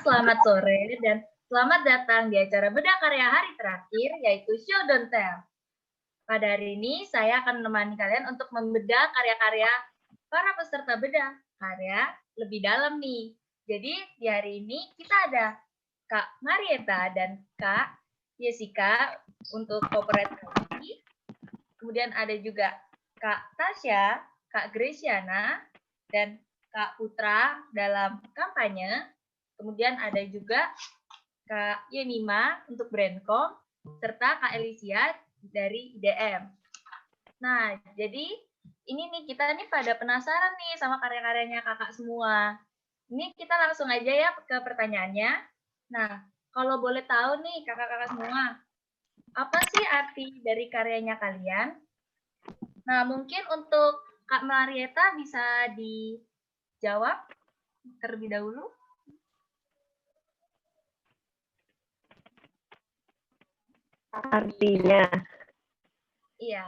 selamat sore dan selamat datang di acara Bedah Karya hari terakhir, yaitu Show Don't Tell. Pada hari ini, saya akan menemani kalian untuk membedah karya-karya para peserta bedah karya lebih dalam nih. Jadi, di hari ini kita ada Kak Marieta dan Kak Jessica untuk corporate kali. Kemudian ada juga Kak Tasya, Kak Gresiana, dan Kak Putra dalam kampanye. Kemudian ada juga Kak Yenima untuk Brandcom, serta Kak Elisia dari IDM. Nah, jadi ini nih kita nih pada penasaran nih sama karya-karyanya kakak semua. Ini kita langsung aja ya ke pertanyaannya. Nah, kalau boleh tahu nih kakak-kakak semua, apa sih arti dari karyanya kalian? Nah, mungkin untuk Kak Marieta bisa dijawab terlebih dahulu. Artinya, Iya.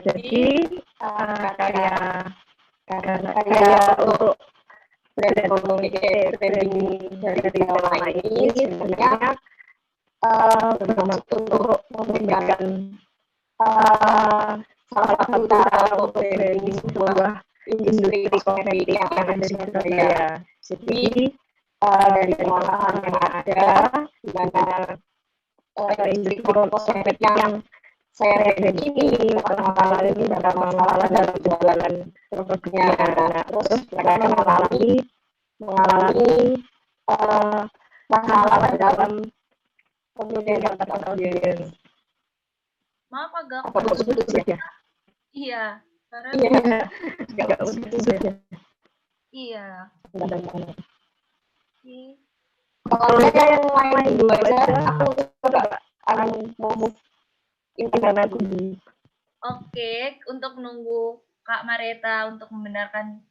jadi karya untuk branding dari online ini sebenarnya bermaksud untuk memberikan salah satu cara untuk branding sebuah industri kosmetik yang ada di Surabaya. Jadi dari pengalaman yang ada di mana industri kosmetik yang saya branding ini masalah ini ada masalah dalam jualan produknya. Nah, terus mereka mengalami masalah dalam pemilihan target audiens. Maaf agak putus ya? Iya, karena Nggak putus ya. iya. Kalau mereka yang lain dulu aja, aku coba mau internet dulu. Oke, untuk menunggu Kak Marieta untuk membenarkan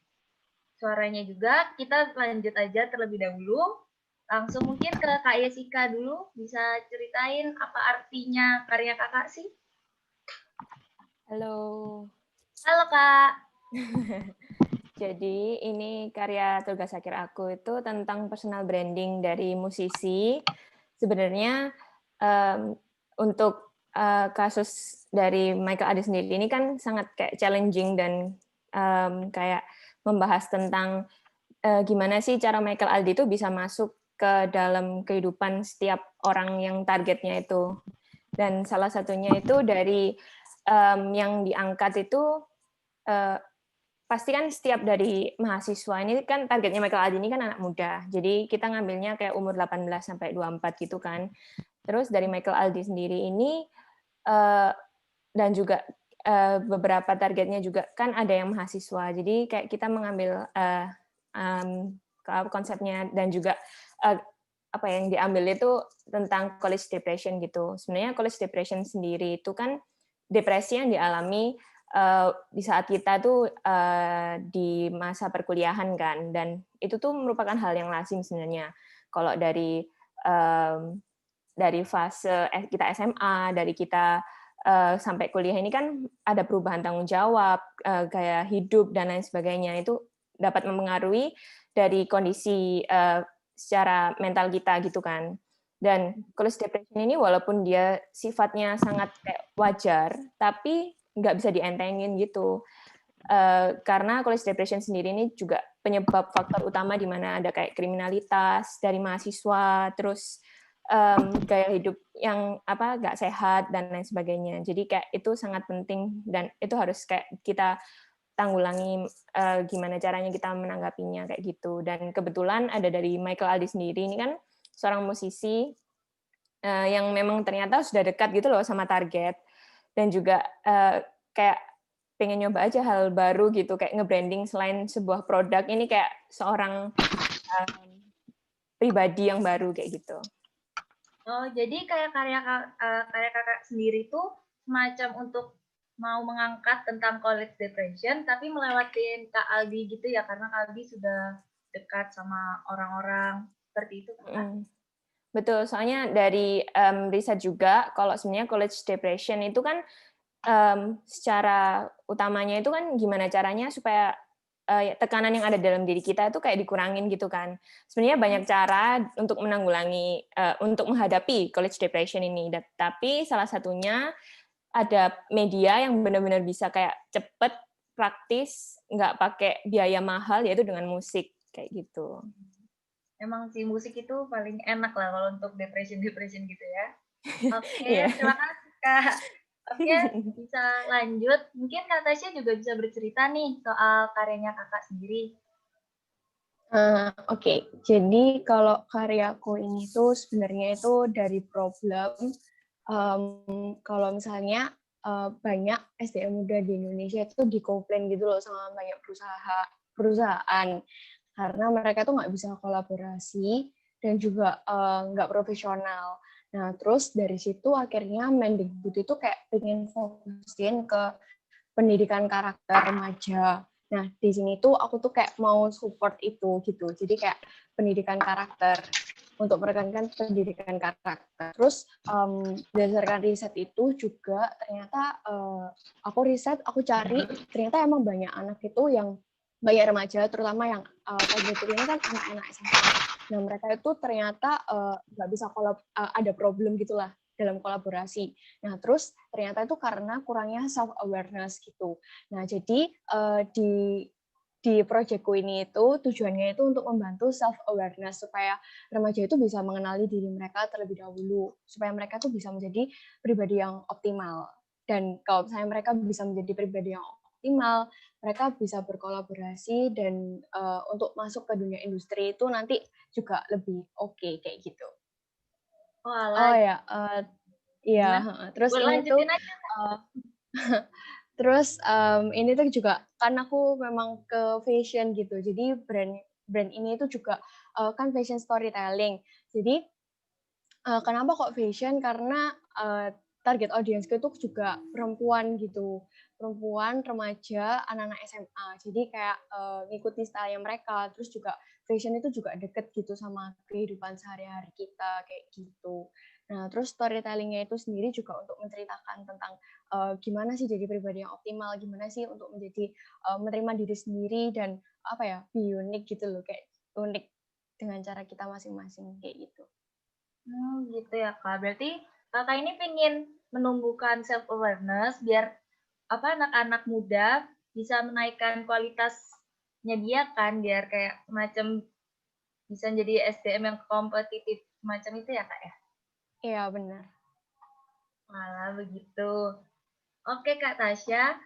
suaranya juga, kita lanjut aja terlebih dahulu. Langsung mungkin ke Kak Jessica dulu, bisa ceritain apa artinya karya kakak sih? Halo. Halo Kak. Jadi ini karya tugas akhir aku itu tentang personal branding dari musisi. Sebenarnya untuk kasus dari Michael Adi sendiri ini kan sangat kayak challenging dan kayak membahas tentang gimana sih cara Michael Aldi itu bisa masuk ke dalam kehidupan setiap orang yang targetnya itu. Dan salah satunya itu dari yang diangkat itu pasti kan setiap dari mahasiswa ini kan targetnya Michael Aldi ini kan anak muda. Jadi kita ngambilnya kayak umur 18 sampai 24 gitu kan. Terus dari Michael Aldi sendiri ini dan juga beberapa targetnya juga kan ada yang mahasiswa. Jadi kayak kita mengambil konsepnya dan juga apa yang diambil itu tentang college depression gitu. Sebenarnya college depression sendiri itu kan depresi yang dialami di saat kita tuh di masa perkuliahan kan, dan itu tuh merupakan hal yang lazim sebenarnya. Kalau dari fase kita SMA, dari kita sampai kuliah ini kan ada perubahan tanggung jawab, gaya hidup dan lain sebagainya, itu dapat mempengaruhi dari kondisi secara mental kita gitu kan. Dan college depression ini walaupun dia sifatnya sangat kayak wajar, tapi nggak bisa dientengin gitu. Karena college depression sendiri ini juga penyebab faktor utama di mana ada kayak kriminalitas dari mahasiswa, terus gaya hidup yang nggak sehat dan lain sebagainya. Jadi kayak itu sangat penting dan itu harus kayak kita tanggulangi gimana caranya kita menanggapinya kayak gitu. Dan kebetulan ada dari Michael Aldi sendiri, ini kan seorang musisi yang memang ternyata sudah dekat gitu loh sama target, dan juga kayak pengen nyoba aja hal baru gitu, kayak nge-branding selain sebuah produk, ini kayak seorang pribadi yang baru kayak gitu. Oh, jadi kayak karya kakak sendiri tuh semacam untuk mau mengangkat tentang college depression, tapi melewatin Kak Aldi gitu ya, karena Kak Aldi sudah dekat sama orang-orang seperti itu kan? Betul, soalnya dari riset juga, kalau sebenarnya college depression itu kan secara utamanya itu kan gimana caranya supaya tekanan yang ada dalam diri kita itu kayak dikurangin gitu kan. Sebenarnya banyak cara untuk menanggulangi, untuk menghadapi college depression ini. Tapi salah satunya ada media yang benar-benar bisa kayak cepet, praktis, nggak pakai biaya mahal, yaitu dengan musik kayak gitu. Emang sih musik itu paling enak lah kalau untuk depression gitu ya. Oke, Iya. terima kasih Kak. Oke, bisa lanjut. Mungkin Kak Tasya juga bisa bercerita nih soal karyanya Kakak sendiri. Oke. Jadi kalau karyaku ini tuh sebenarnya itu dari problem kalau misalnya banyak SDM muda di Indonesia itu dikomplain gitu loh sama banyak perusahaan karena mereka tuh nggak bisa kolaborasi dan juga nggak profesional. Nah, terus dari situ akhirnya Mendikbud itu kayak pengen fokusin ke pendidikan karakter remaja. Nah, di sini tuh aku tuh kayak mau support itu gitu. Jadi kayak pendidikan karakter, untuk menekankan pendidikan karakter. Terus berdasarkan riset itu juga ternyata aku cari, ternyata emang banyak anak itu yang banyak remaja, terutama yang targetku ini kan anak-anak SMA. Nah, mereka itu ternyata nggak bisa ada problem gitulah dalam kolaborasi. Nah, terus ternyata itu karena kurangnya self-awareness gitu. Nah, jadi di proyekku ini itu tujuannya itu untuk membantu self-awareness supaya remaja itu bisa mengenali diri mereka terlebih dahulu, supaya mereka tuh bisa menjadi pribadi yang optimal. Dan kalau misalnya mereka bisa menjadi pribadi yang optimal, mereka bisa berkolaborasi dan untuk masuk ke dunia industri itu nanti juga lebih oke kayak gitu. Oh ya, iya. Terus ini tuh, terus ini tuh juga kan aku memang ke fashion gitu. Jadi brand ini tuh juga kan fashion storytelling. Jadi kenapa kok fashion? Karena target audiensku itu juga perempuan gitu, perempuan, remaja, anak-anak SMA. Jadi kayak ngikuti style mereka. Terus juga fashion itu juga deket gitu sama kehidupan sehari-hari kita kayak gitu. Nah, terus storytelling-nya itu sendiri juga untuk menceritakan tentang gimana sih jadi pribadi yang optimal, gimana sih untuk menjadi menerima diri sendiri dan apa ya, be unique gitu loh, kayak unik dengan cara kita masing-masing kayak gitu. Gitu ya Kak. Berarti Kakak ini pengen menumbuhkan self awareness biar anak-anak muda bisa menaikkan kualitasnya dia kan, biar kayak semacam bisa jadi SDM yang kompetitif semacam itu ya Kak ya? Iya, benar. Malah begitu. Oke Kak Tasya,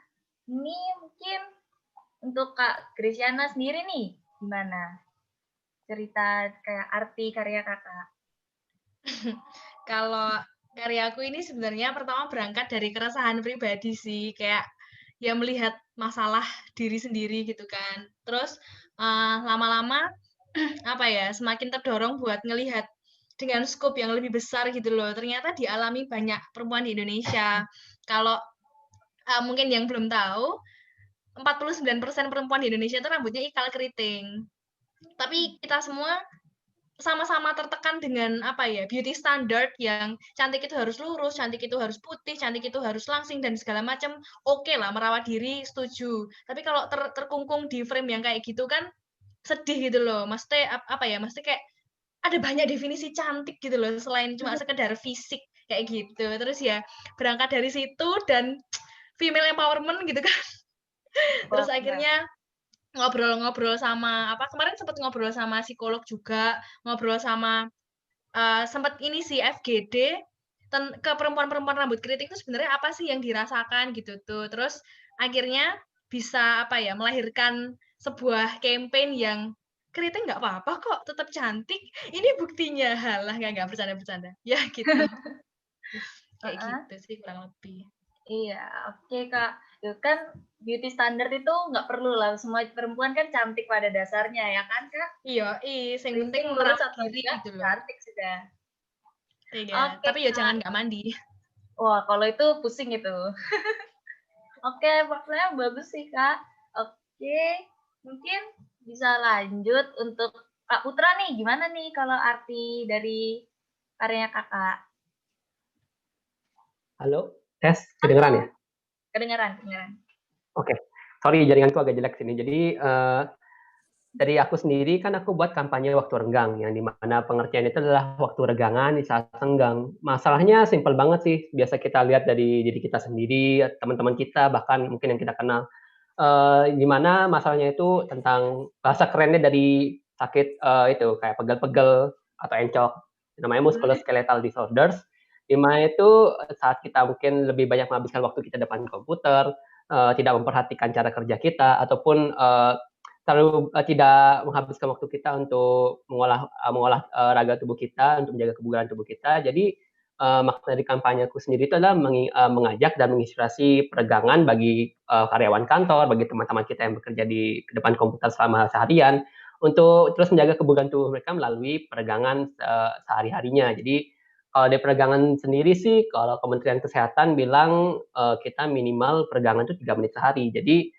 ini mungkin untuk Kak Gresiana sendiri nih, gimana? Cerita kayak arti karya Kakak. Kalau karyaku ini sebenarnya pertama berangkat dari keresahan pribadi sih, kayak ya melihat masalah diri sendiri gitu kan. Terus lama-lama apa ya, semakin terdorong buat ngelihat dengan skop yang lebih besar gitu loh. Ternyata dialami banyak perempuan di Indonesia. Kalau mungkin yang belum tahu, 49% perempuan di Indonesia itu rambutnya ikal keriting. Tapi kita semua sama-sama tertekan dengan apa ya, beauty standard yang cantik itu harus lurus, cantik itu harus putih, cantik itu harus langsing dan segala macam. Oke lah, merawat diri setuju. Tapi kalau terkungkung di frame yang kayak gitu kan sedih gitu loh. Maksudnya apa ya? Maksudnya kayak ada banyak definisi cantik gitu loh selain cuma sekedar fisik kayak gitu. Terus ya berangkat dari situ dan female empowerment gitu kan. Terus akhirnya ngobrol-ngobrol sama kemarin sempat ngobrol sama psikolog juga, ngobrol sama sempat ini sih FGD ke perempuan-perempuan rambut keriting itu sebenarnya apa sih yang dirasakan gitu tuh. Terus akhirnya bisa melahirkan sebuah campaign yang keriting nggak apa-apa kok, tetap cantik. Ini buktinya. Halah, nggak bercanda-bercanda. Ya gitu. Kayak gitu sih kurang lebih. Iya, oke Kak. Ya kan beauty standard itu nggak perlu lah. Semua perempuan kan cantik pada dasarnya ya kan Kak? Iya, yang penting lurus merawat atau diri enggak, gitu loh. cantik sudah. Iya, tapi ya jangan nggak mandi. Wah, kalau itu pusing itu. Oke, maksudnya bagus sih Kak. Oke, mungkin bisa lanjut untuk Kak Putra nih. Gimana nih kalau arti dari karyanya Kakak? Halo, tes, kedengeran ya? Kedengeran. Oke. sorry jaringanku agak jelek sini. Jadi dari aku sendiri kan aku buat kampanye waktu renggang, yang dimana pengertian itu adalah waktu regangan di saat senggang. Masalahnya simpel banget sih, biasa kita lihat dari diri kita sendiri, teman-teman kita, bahkan mungkin yang kita kenal. Dimana masalahnya itu tentang bahasa kerennya dari sakit itu kayak pegel-pegel atau encok, namanya musculoskeletal disorders, di mana itu saat kita mungkin lebih banyak menghabiskan waktu kita depan komputer, tidak memperhatikan cara kerja kita, ataupun terlalu tidak menghabiskan waktu kita untuk mengolah raga tubuh kita, untuk menjaga kebugaran tubuh kita. Jadi makna dari kampanyeku sendiri itu adalah mengajak dan menginspirasi peregangan bagi karyawan kantor, bagi teman-teman kita yang bekerja di depan komputer selama seharian, untuk terus menjaga kebugaran tubuh mereka melalui peregangan sehari-harinya. Jadi kalau dari peregangan sendiri sih, kalau Kementerian Kesehatan bilang kita minimal peregangan itu 3 menit sehari. Jadi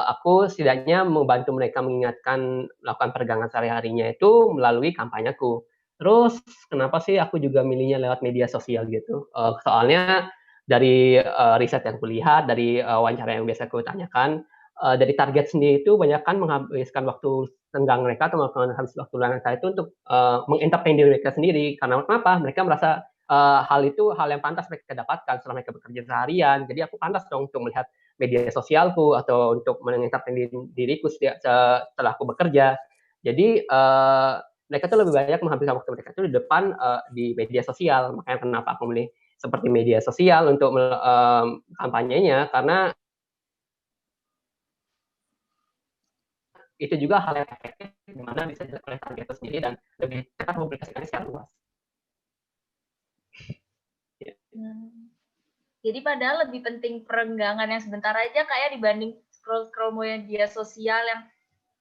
aku setidaknya membantu mereka mengingatkan melakukan peregangan sehari-harinya itu melalui kampanyeku. Terus kenapa sih aku juga milihnya lewat media sosial gitu? Soalnya dari riset yang kulihat, dari wawancara yang biasa aku tanyakan, dari target sendiri itu banyak kan menghabiskan waktu senggang mereka atau menghabiskan waktu luang mereka itu untuk mengentertain diri mereka sendiri. Karena kenapa? Mereka merasa hal itu hal yang pantas mereka dapatkan setelah mereka bekerja seharian. Jadi aku pantas dong untuk melihat media sosialku atau untuk mengentertain diriku setelah aku bekerja. Jadi mereka tuh lebih banyak menghabiskan waktu mereka itu di depan di media sosial. Makanya kenapa aku memilih seperti media sosial untuk kampanyenya, karena itu juga hal yang efektif di mana bisa dilakukan oleh target itu sendiri dan lebih cepat mempublikasikannya secara luas. Jadi padahal lebih penting perenggangan yang sebentar aja kayak dibanding scroll-scroll media sosial yang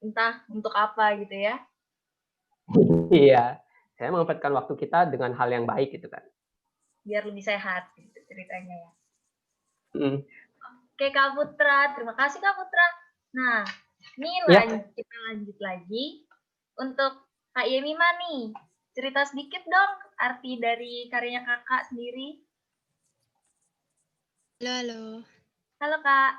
entah untuk apa gitu ya. Iya, saya memanfaatkan waktu kita dengan hal yang baik gitu kan. Biar lebih sehat gitu ceritanya ya. Mm. Oke Kak Putra, terima kasih Kak Putra. Nah, ini kita lanjut lagi. Untuk Kak Yemima nih, cerita sedikit dong arti dari karyanya kakak sendiri. Halo. Halo Kak.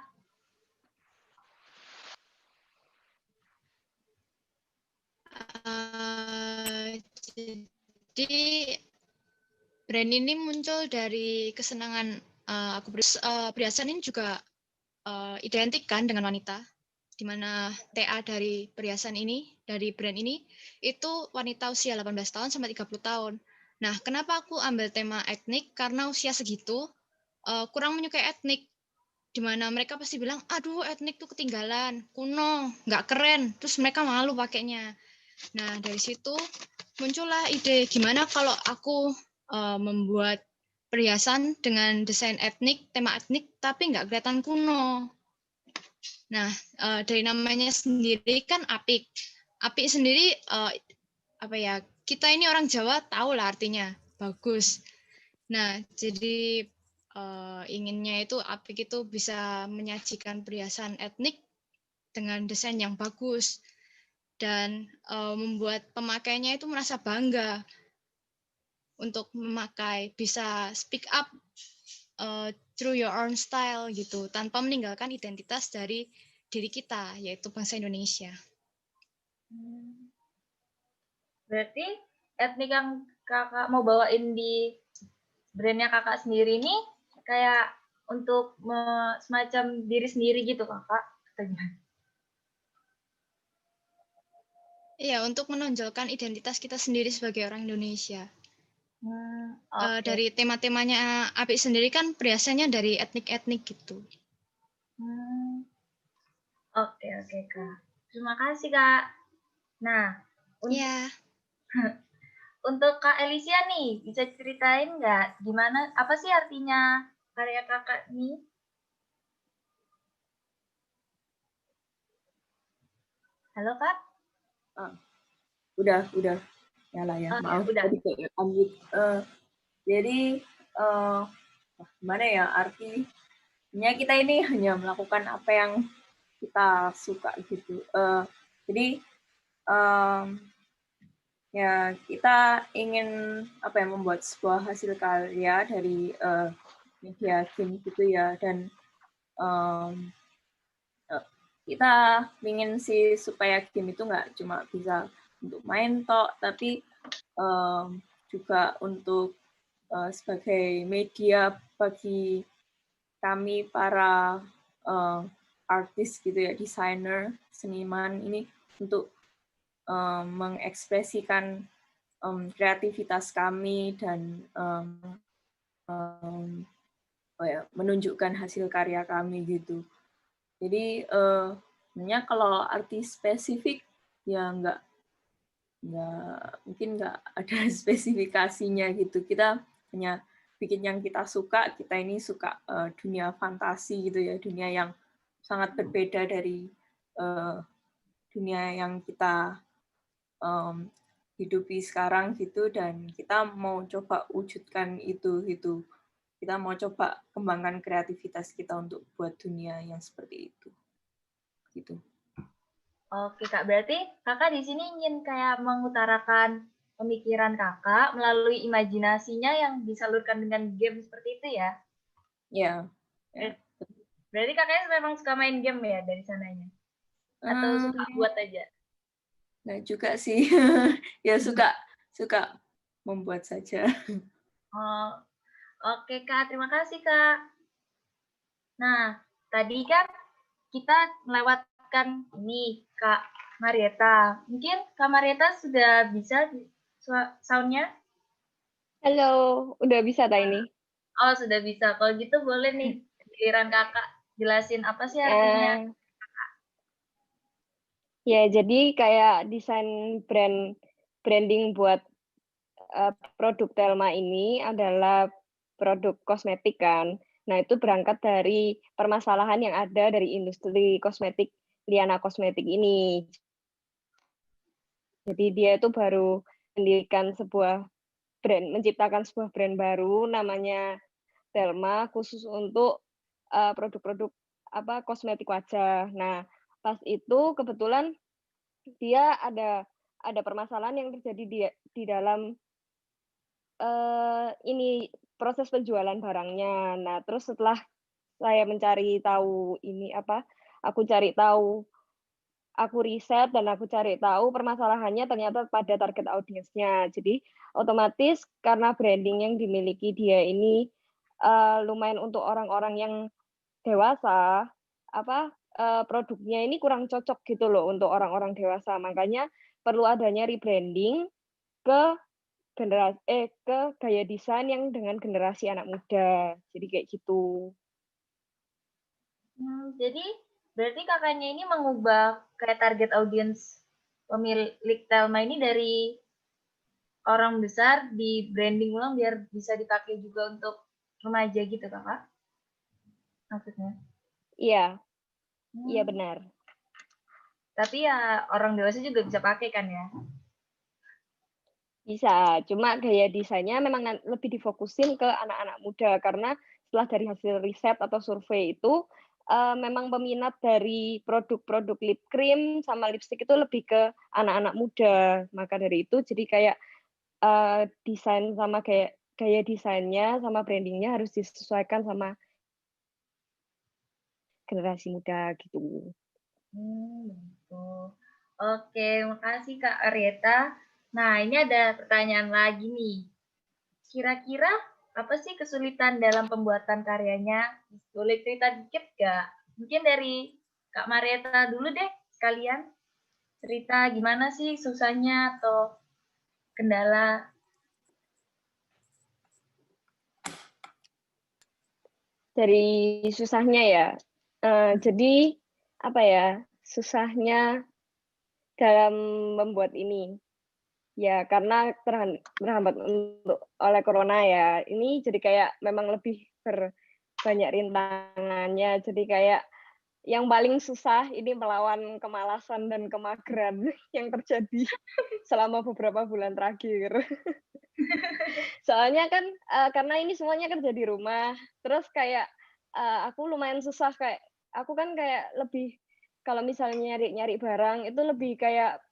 Jadi brand ini muncul dari kesenangan aku perhiasan ini juga identik kan dengan wanita, di mana TA dari perhiasan ini, dari brand ini, itu wanita usia 18 tahun sampai 30 tahun. Nah, kenapa aku ambil tema etnik? Karena usia segitu kurang menyukai etnik, di mana mereka pasti bilang, aduh etnik tuh ketinggalan, kuno, nggak keren, terus mereka malu pakainya. Nah, dari situ muncullah ide gimana kalau aku membuat perhiasan dengan desain etnik, tema etnik, tapi nggak kelihatan kuno. Nah, dari namanya sendiri kan apik. Apik sendiri, kita ini orang Jawa tahu lah artinya, bagus. Nah, jadi inginnya itu apik itu bisa menyajikan perhiasan etnik dengan desain yang bagus. Dan membuat pemakainya itu merasa bangga untuk memakai, bisa speak up through your own style gitu, tanpa meninggalkan identitas dari diri kita, yaitu bangsa Indonesia. Berarti etnik yang kakak mau bawain di brandnya kakak sendiri ini kayak untuk semacam diri sendiri gitu kakak? Iya, untuk menonjolkan identitas kita sendiri sebagai orang Indonesia. Okay. Dari tema-temanya Apik sendiri kan perhiasannya dari etnik-etnik gitu. Oke, Kak. Terima kasih, Kak. Nah, untuk Kak Elisia nih, bisa ceritain nggak gimana, apa sih artinya karya kakak nih? Halo, Kak? Udah nyala ya, maaf tadi kayak unmute. Jadi gimana ya, artinya kita ini hanya melakukan apa yang kita suka gitu. Jadi ya kita ingin membuat sebuah hasil karya dari media game gitu ya, dan kita ingin sih supaya game itu nggak cuma bisa untuk main tok, tapi juga untuk sebagai media bagi kami para artis gitu ya, desainer, seniman ini untuk mengekspresikan kreativitas kami dan menunjukkan hasil karya kami gitu. Jadi sebenarnya kalau artis spesifik ya mungkin nggak ada spesifikasinya gitu. Kita hanya bikin yang kita suka. Kita ini suka dunia fantasi gitu ya, dunia yang sangat berbeda dari dunia yang kita hidupi sekarang gitu, dan kita mau coba wujudkan itu gitu. Kita mau coba kembangkan kreativitas kita untuk buat dunia yang seperti itu. Gitu. Oke Kak, berarti Kakak di sini ingin kayak mengutarakan pemikiran Kakak melalui imajinasinya yang disalurkan dengan game seperti itu ya? Ya. Berarti Kakaknya memang suka main game ya dari sananya? Atau suka buat aja? Nah juga sih, ya suka membuat saja. Oh, oke Kak, terima kasih Kak. Nah, tadi kan kita melewatkan ini Kak Marieta. Mungkin Kak Marieta sudah bisa sound-nya? Halo, udah bisa tak ini? Oh, sudah bisa. Kalau gitu boleh nih, giliran Kakak jelasin apa sih artinya. Ya, jadi kayak desain branding buat produk Telma ini adalah produk kosmetik kan. Nah, itu berangkat dari permasalahan yang ada dari industri kosmetik Liana Kosmetik ini. Jadi dia itu baru mendirikan menciptakan sebuah brand baru namanya Telma khusus untuk produk-produk kosmetik wajah. Nah, pas itu kebetulan dia ada permasalahan yang terjadi di dalam ini proses penjualan barangnya. Nah, terus setelah saya mencari tahu aku riset dan aku cari tahu permasalahannya ternyata pada target audiensnya. Jadi otomatis karena branding yang dimiliki dia ini lumayan untuk orang-orang yang dewasa, produknya ini kurang cocok gitu loh untuk orang-orang dewasa. Makanya perlu adanya rebranding ke gaya desain yang dengan generasi anak muda. Jadi kayak gitu. Jadi berarti Kakaknya ini mengubah kayak target audiens pemilik Telma ini dari orang besar di branding ulang biar bisa dipakai juga untuk remaja gitu Kakak? Maksudnya? Iya. Iya benar. Tapi ya orang dewasa juga bisa pakai kan ya? Bisa, cuma gaya desainnya memang lebih difokusin ke anak-anak muda karena setelah dari hasil riset atau survei itu memang peminat dari produk-produk lip cream sama lipstick itu lebih ke anak-anak muda. Maka dari itu jadi kayak desain sama gaya desainnya sama brandingnya harus disesuaikan sama generasi muda gitu. Gitu. Oke, makasih Kak Arieta. Nah, ini ada pertanyaan lagi nih. Kira-kira apa sih kesulitan dalam pembuatan karyanya? Boleh cerita dikit nggak? Mungkin dari Kak Marieta dulu deh sekalian. Cerita gimana sih susahnya atau kendala? Dari susahnya ya. Jadi susahnya dalam membuat ini. Ya, karena terhambat oleh corona ya. Ini jadi kayak memang lebih banyak rintangannya. Jadi kayak yang paling susah ini melawan kemalasan dan kemageran yang terjadi selama beberapa bulan terakhir. Soalnya kan karena ini semuanya kerja di rumah, terus kayak aku lumayan susah aku kan kayak lebih kalau misalnya nyari barang itu lebih kayak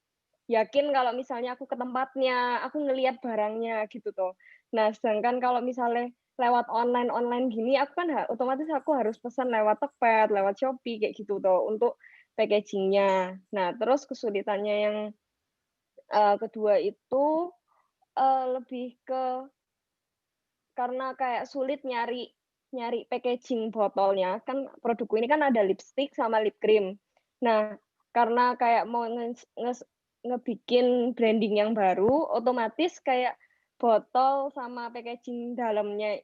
yakin kalau misalnya aku ke tempatnya, aku ngelihat barangnya gitu toh. Nah, sedangkan kalau misalnya lewat online gini, aku kan otomatis aku harus pesan lewat Tokped, lewat Shopee kayak gitu toh untuk packaging-nya. Nah, terus kesulitannya yang kedua itu lebih ke karena kayak sulit nyari packaging botolnya. Kan produkku ini kan ada lipstick sama lip cream. Nah, karena kayak mau ngebikin branding yang baru, otomatis kayak botol sama packaging dalamnya,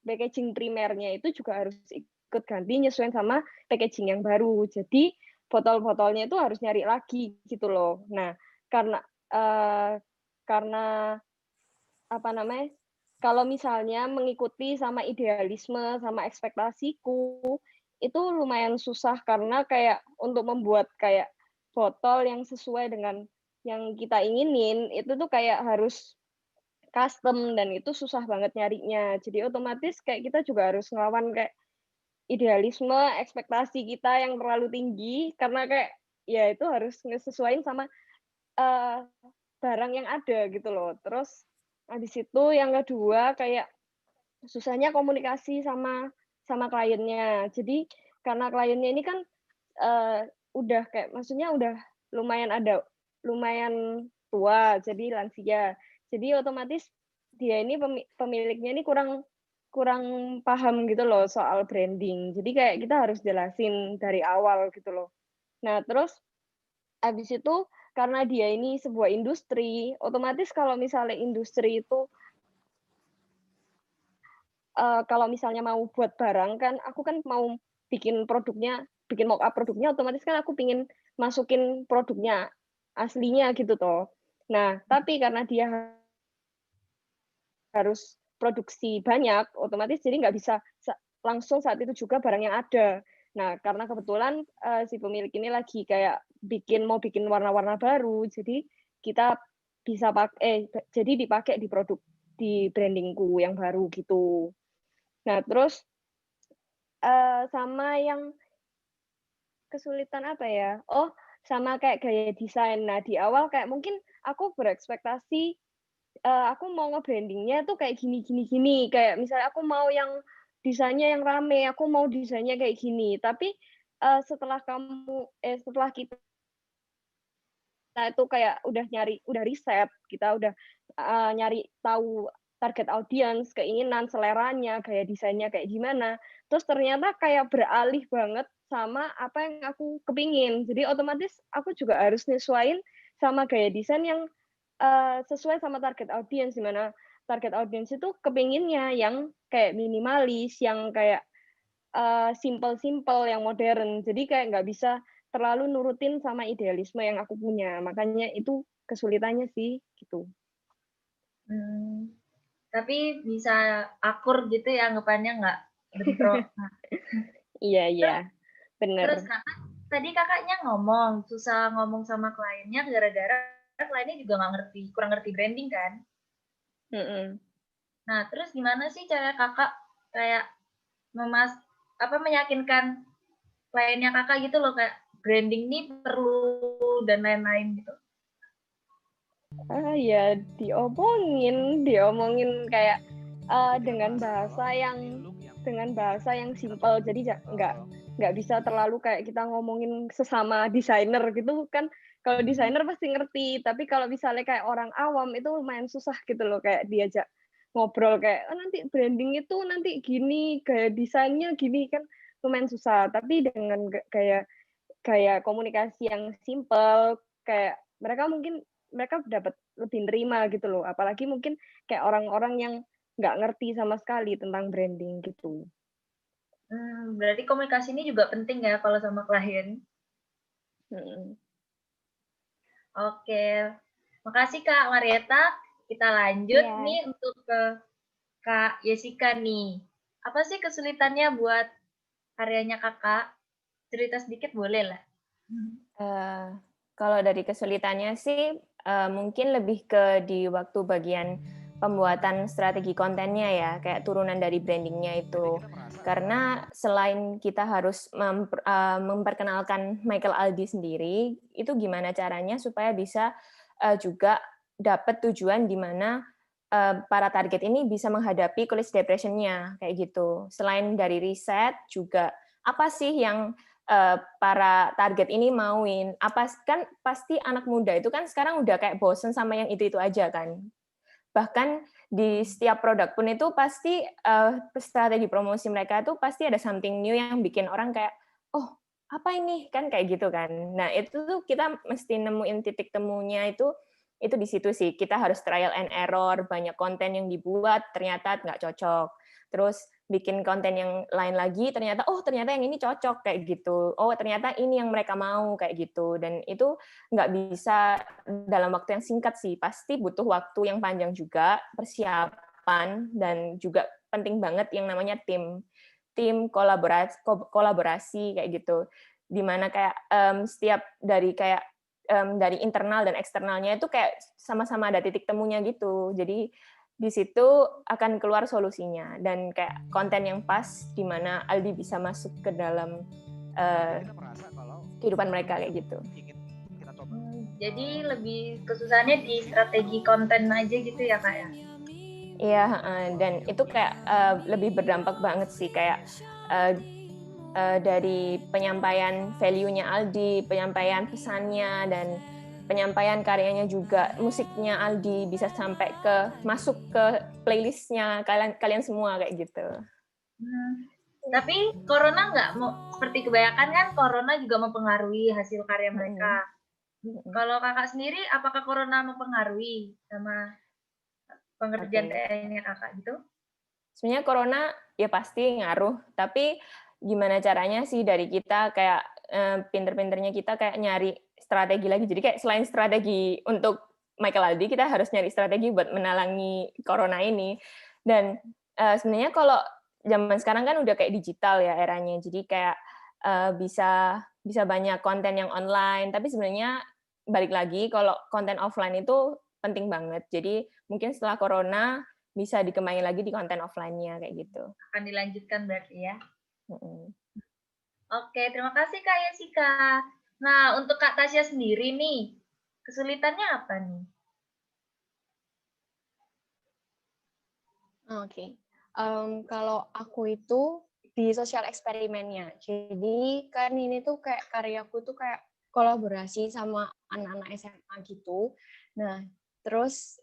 packaging primernya itu juga harus ikut ganti nyesuaiin sama packaging yang baru. Jadi botol-botolnya itu harus nyari lagi gitu loh. Nah, karena karena apa namanya? Kalau misalnya mengikuti sama idealisme sama ekspektasiku itu lumayan susah karena kayak untuk membuat kayak botol yang sesuai dengan yang kita inginin itu tuh kayak harus custom dan itu susah banget nyarinya. Jadi otomatis kayak kita juga harus ngelawan kayak idealisme, ekspektasi kita yang terlalu tinggi karena kayak ya itu harus ngesesuaiin sama uh, barang yang ada gitu loh. Terus habis itu yang kedua kayak susahnya komunikasi sama kliennya. Jadi karena kliennya ini kan udah kayak maksudnya udah lumayan tua, jadi lansia. Jadi otomatis dia ini pemiliknya ini kurang paham gitu loh soal branding. Jadi kayak kita harus jelasin dari awal gitu loh. Nah, terus habis itu karena dia ini sebuah industri, otomatis kalau misalnya industri itu kalau misalnya mau buat barang kan, aku kan mau bikin mock up produknya, otomatis kan aku pingin masukin produknya aslinya gitu toh. Nah, tapi karena dia harus produksi banyak, otomatis jadi nggak bisa langsung saat itu juga barang yang ada. Nah, karena kebetulan si pemilik ini lagi kayak mau bikin warna-warna baru, jadi kita bisa jadi dipakai di brandingku yang baru gitu. Nah, terus sama yang kesulitan apa ya? Oh, sama kayak gaya desain. Nah, di awal kayak mungkin aku berekspektasi aku mau nge-branding-nya tuh kayak gini. Kayak misalnya aku mau yang desainnya yang rame, aku mau desainnya kayak gini. Tapi setelah kita itu kayak udah riset, kita udah nyari tahu target audience, keinginan, seleranya, gaya desainnya kayak gimana. Terus ternyata kayak beralih banget sama apa yang aku kepingin. Jadi otomatis aku juga harus nyesuaiin sama gaya desain yang sesuai sama target audience, di mana target audience itu kepinginnya yang kayak minimalis, yang kayak simple-simple, yang modern. Jadi kayak nggak bisa terlalu nurutin sama idealisme yang aku punya. Makanya itu kesulitannya sih, gitu. Tapi bisa akur gitu ya anggapannya, nggak bentrok. Iya, bener. Terus tadi kakaknya ngomong, susah ngomong sama kliennya gara-gara kliennya juga kurang ngerti branding kan? Nah, terus gimana sih cara kakak kayak meyakinkan kliennya kakak gitu loh, kayak branding ini perlu dan lain-lain gitu? Ya diomongin kayak dengan bahasa yang simpel, jadi nggak bisa terlalu kayak kita ngomongin sesama desainer gitu kan. Kalau desainer pasti ngerti, tapi kalau misalnya kayak orang awam itu lumayan susah gitu loh, kayak diajak ngobrol kayak nanti branding itu nanti gini, gaya desainnya gini, kan lumayan susah. Tapi dengan kayak komunikasi yang simpel, kayak mereka dapat lebih nerima gitu loh. Apalagi mungkin kayak orang-orang yang nggak ngerti sama sekali tentang branding gitu. Berarti komunikasi ini juga penting ya kalau sama klien. Oke, makasih Kak Marieta. Kita lanjut nih untuk ke Kak Jessica nih. Apa sih kesulitannya buat karyanya kakak? Cerita sedikit boleh lah. Kalau dari kesulitannya sih mungkin lebih ke di waktu bagian pembuatan strategi kontennya ya, kayak turunan dari brandingnya itu. Karena selain kita harus memperkenalkan Michael Aldi sendiri, itu gimana caranya supaya bisa juga dapat tujuan di mana para target ini bisa menghadapi college depression-nya, kayak gitu. Selain dari riset, juga apa sih yang para target ini mauin. Apa kan pasti anak muda itu kan sekarang udah kayak bosen sama yang itu aja kan. Bahkan di setiap produk pun itu pasti strategi promosi mereka itu pasti ada something new yang bikin orang kayak, oh apa ini kan kayak gitu kan. Nah itu tuh kita mesti nemuin titik temunya itu di situ sih. Kita harus trial and error, banyak konten yang dibuat ternyata nggak cocok. Terus bikin konten yang lain lagi, ternyata yang ini cocok kayak gitu. Oh ternyata ini yang mereka mau kayak gitu. Dan itu nggak bisa dalam waktu yang singkat sih. Pasti butuh waktu yang panjang juga, persiapan, dan juga penting banget yang namanya tim kolaborasi kayak gitu. Dimana kayak setiap dari kayak dari internal dan eksternalnya itu kayak sama-sama ada titik temunya gitu. Jadi di situ akan keluar solusinya dan kayak konten yang pas di mana Aldi bisa masuk ke dalam kehidupan mereka kayak gitu. Jadi lebih kesusahannya di strategi konten aja gitu ya Kak ya? Iya, dan itu kayak lebih berdampak banget sih kayak dari penyampaian value-nya Aldi, penyampaian pesannya, dan penyampaian karyanya juga, musiknya Aldi bisa sampai masuk ke playlist-nya kalian semua kayak gitu. Tapi corona nggak seperti kebanyakan kan corona juga mempengaruhi hasil karya mereka. Kalau kakak sendiri, apakah corona mempengaruhi sama pengerjaan TN-nya kakak gitu? Sebenarnya corona ya pasti ngaruh, tapi gimana caranya sih dari kita kayak pinter-pinternya kita kayak nyari strategi lagi. Jadi kayak selain strategi untuk Michael Aldi, kita harus nyari strategi buat menalangi corona ini. Dan sebenarnya kalau zaman sekarang kan udah kayak digital ya eranya, jadi kayak bisa banyak konten yang online. Tapi sebenarnya balik lagi kalau konten offline itu penting banget. Jadi mungkin setelah corona bisa dikembangin lagi di konten offline-nya kayak gitu. Akan dilanjutkan berarti ya. Oke, terima kasih Kak Yesika. Nah, untuk Kak Tasya sendiri nih, kesulitannya apa nih? Oke. Kalau aku itu di sosial eksperimennya. Jadi kan ini tuh kayak karyaku tuh kayak kolaborasi sama anak-anak SMA gitu. Nah, terus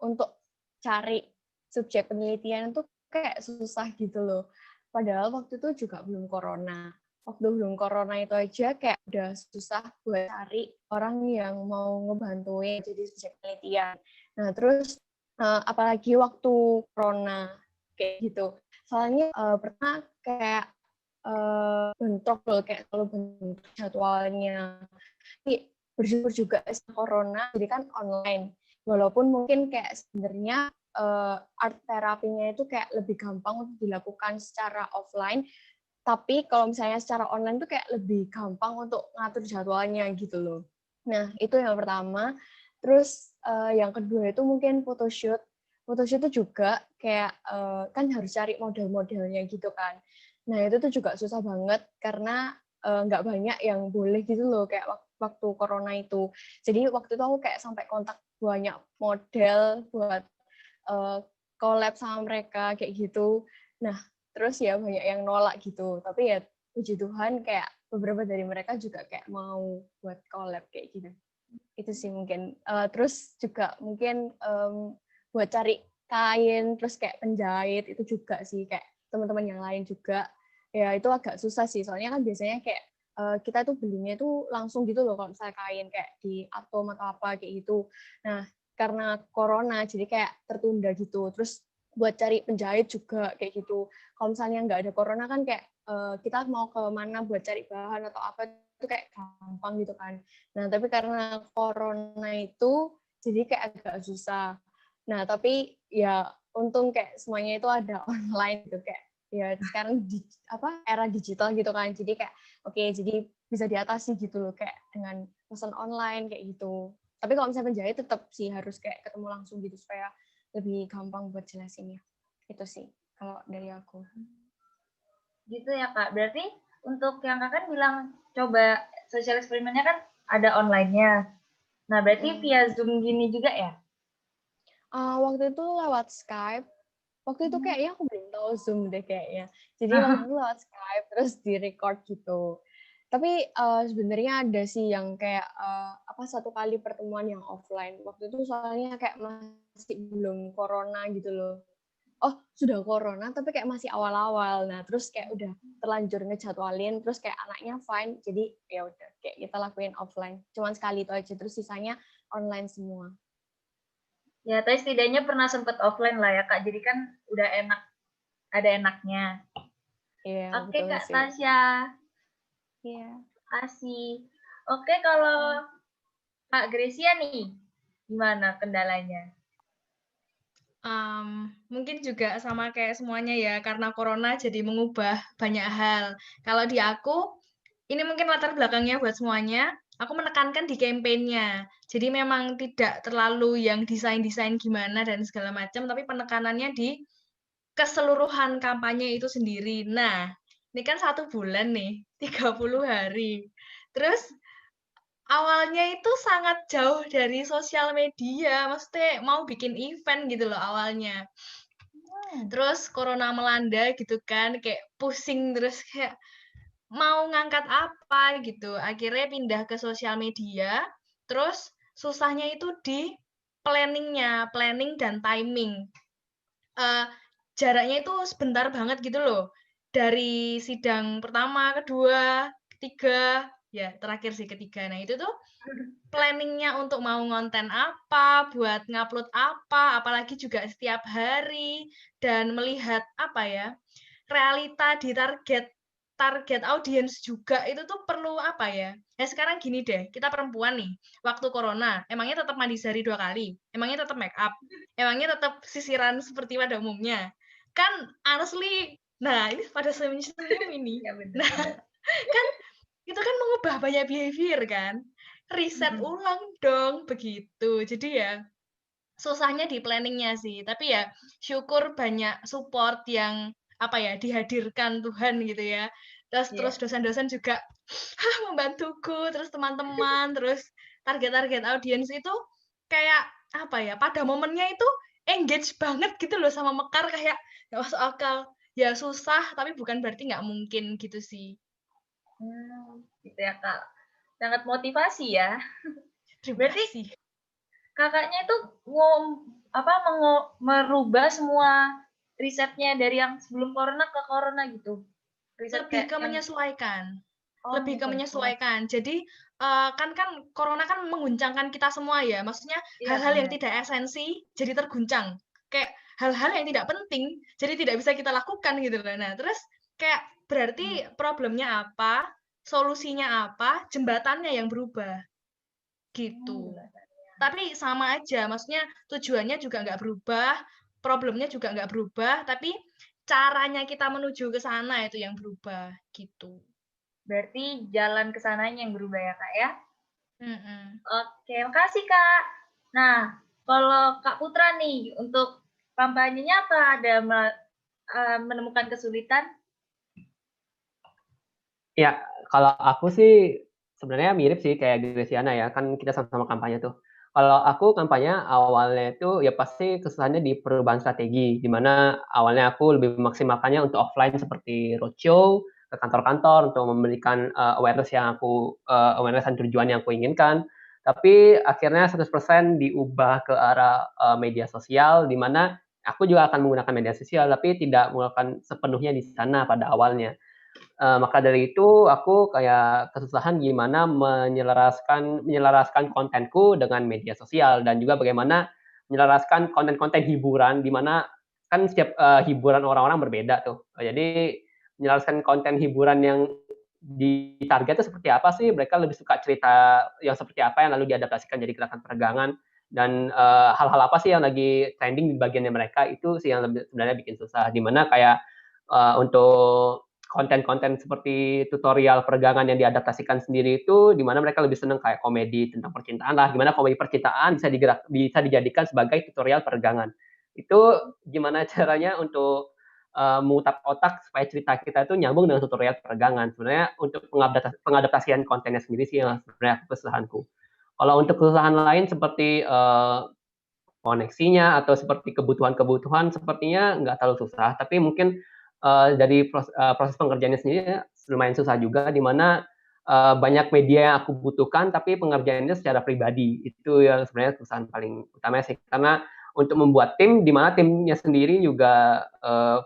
untuk cari subjek penelitian tuh kayak susah gitu loh. Padahal waktu itu juga belum corona. Waktu belum corona itu aja kayak udah susah buat cari orang yang mau ngebantuin jadi subjek penelitian. Nah, terus apalagi waktu corona kayak gitu. Soalnya pernah kayak bentrok loh, kayak kalau bentrok jadwalnya. Tapi bersyukur juga corona, jadi kan online. Walaupun mungkin kayak sebenarnya art terapinya itu kayak lebih gampang untuk dilakukan secara offline, tapi kalau misalnya secara online tuh kayak lebih gampang untuk ngatur jadwalnya gitu loh. Nah, itu yang pertama. Terus yang kedua itu mungkin photoshoot. Photoshoot itu juga kayak kan harus cari model-modelnya gitu kan. Nah, itu tuh juga susah banget karena nggak banyak yang boleh gitu loh kayak waktu corona itu. Jadi waktu itu aku kayak sampai kontak banyak model buat collab sama mereka kayak gitu. Nah, terus ya banyak yang nolak gitu. Tapi ya puji Tuhan kayak beberapa dari mereka juga kayak mau buat collab kayak gitu. Itu sih mungkin. Terus juga mungkin buat cari kain, terus kayak penjahit itu juga sih kayak teman-teman yang lain juga. Ya itu agak susah sih. Soalnya kan biasanya kayak kita tuh belinya tuh langsung gitu loh kalau misalnya kain kayak di Atom atau apa kayak gitu. Nah, karena corona jadi kayak tertunda gitu. Terus buat cari penjahit juga kayak gitu. Kalau misalnya nggak ada corona kan kayak kita mau ke mana buat cari bahan atau apa itu kayak gampang gitu kan. Nah, tapi karena corona itu jadi kayak agak susah. Nah, tapi ya untung kayak semuanya itu ada online gitu kayak ya sekarang era digital gitu kan. Jadi kayak oke, jadi bisa diatasi gitu loh kayak dengan pesan online kayak gitu. Tapi kalau misalnya penjahit tetap sih harus kayak ketemu langsung gitu supaya lebih gampang buat jelasinnya. Itu sih kalau dari aku. Gitu ya Kak. Berarti untuk yang kakak bilang coba social eksperimennya kan ada online-nya. Nah, berarti via Zoom gini juga ya? Waktu itu lewat Skype. Waktu itu kayaknya aku belum tahu Zoom deh kayaknya. Jadi waktu itu lewat Skype terus di-record gitu. Tapi sebenarnya ada sih yang kayak satu kali pertemuan yang offline. Waktu itu soalnya kayak masih belum corona gitu loh. Oh, sudah corona tapi kayak masih awal-awal. Nah, terus kayak udah terlanjur ngejadwalin, terus kayak anaknya fine. Jadi ya udah kayak kita lakuin offline. Cuman sekali itu aja, terus sisanya online semua. Ya, tapi setidaknya pernah sempet offline lah ya, Kak. Jadi kan udah enak, ada enaknya. Iya, Oke, betul Kak sih. Tasya. Iya. Kasih. Oke, kalau Kak Gracia nih, gimana kendalanya? Mungkin juga sama kayak semuanya ya, karena corona jadi mengubah banyak hal. Kalau di aku, ini mungkin latar belakangnya buat semuanya, aku menekankan di campaign-nya. Jadi memang tidak terlalu yang desain-desain gimana dan segala macam, tapi penekanannya di keseluruhan kampanye itu sendiri. Nah, ini kan 1 bulan nih, 30 hari. Terus awalnya itu sangat jauh dari sosial media, maksudnya mau bikin event gitu loh awalnya. Terus corona melanda gitu kan, kayak pusing terus kayak mau ngangkat apa gitu. Akhirnya pindah ke sosial media, terus susahnya itu di planning-nya, planning dan timing. Jaraknya itu sebentar banget gitu loh. Dari sidang pertama, kedua, ketiga, ya terakhir sih ketiga. Nah, itu tuh planning-nya untuk mau ngonten apa, buat ngupload apa, apalagi juga setiap hari, dan melihat apa ya, realita di target audiens juga itu tuh perlu apa ya? Ya sekarang gini deh, kita perempuan nih, waktu corona, emangnya tetap mandi sehari 2 kali? Emangnya tetap make up? Emangnya tetap sisiran seperti pada umumnya? Kan honestly, nah ini pada senyum-senyum ini. Ya, benar. Nah, kan itu kan mengubah banyak behavior kan? Riset ulang dong, begitu. Jadi ya, susahnya di planning-nya sih. Tapi ya, syukur banyak support yang apa ya dihadirkan Tuhan gitu ya. Terus dosen-dosen juga membantuku, terus teman-teman, terus target-target audiens itu kayak apa ya, pada momennya itu engage banget gitu loh sama Mekar, kayak nggak masuk akal. Ya susah, tapi bukan berarti nggak mungkin gitu sih. Gitu ya, Kak. Sangat motivasi ya. Berarti kakaknya itu merubah semua risetnya dari yang sebelum corona ke corona gitu. Lebih ke menyesuaikan. Lebih ke menyesuaikan. Jadi kan corona kan mengguncangkan kita semua ya. Maksudnya hal-hal yang tidak esensi jadi terguncang. Kayak hal-hal yang tidak penting jadi tidak bisa kita lakukan gitu loh. Nah, terus kayak berarti problemnya apa, solusinya apa, jembatannya yang berubah. Gitu. Tapi sama aja, maksudnya tujuannya juga nggak berubah, problemnya juga nggak berubah, tapi caranya kita menuju ke sana itu yang berubah, gitu. Berarti jalan ke sananya yang berubah ya, Kak, ya? Oke, makasih, Kak. Nah, kalau Kak Putra nih, untuk kampanyenya apa? Ada menemukan kesulitan? Ya, kalau aku sih sebenarnya mirip sih kayak Gresiana ya, kan kita sama-sama kampanye tuh. Kalau aku kampanye awalnya itu ya pasti kesulitannya di perubahan strategi, di mana awalnya aku lebih memaksimalkannya untuk offline seperti roadshow ke kantor-kantor untuk memberikan awareness dan tujuan yang aku inginkan. Tapi akhirnya 100% diubah ke arah media sosial, di mana aku juga akan menggunakan media sosial, tapi tidak menggunakan sepenuhnya di sana pada awalnya. Maka dari itu aku kayak kesusahan gimana menyelaraskan kontenku dengan media sosial dan juga bagaimana menyelaraskan konten-konten hiburan di mana kan setiap hiburan orang-orang berbeda tuh. Jadi menyelaraskan konten hiburan yang ditarget itu seperti apa sih? Mereka lebih suka cerita yang seperti apa yang lalu diadaptasikan jadi gerakan peregangan dan hal-hal apa sih yang lagi trending di bagiannya mereka itu sih yang sebenarnya bikin susah. Di mana kayak untuk konten-konten seperti tutorial peregangan yang diadaptasikan sendiri itu, di mana mereka lebih senang kayak komedi tentang percintaan lah, gimana komedi percintaan bisa dijadikan sebagai tutorial peregangan. Itu gimana caranya untuk mengutak otak supaya cerita kita itu nyambung dengan tutorial peregangan. Sebenarnya untuk pengadaptasian kontennya sendiri sih yang sebenarnya kesusahanku. Kalau untuk kesusahan lain seperti koneksinya atau seperti kebutuhan-kebutuhan sepertinya nggak terlalu susah, tapi mungkin dari proses pengerjaannya sendiri lumayan susah juga, di mana banyak media yang aku butuhkan, tapi pengerjaannya secara pribadi. Itu yang sebenarnya kesusahan paling utama sih. Karena untuk membuat tim, di mana timnya sendiri juga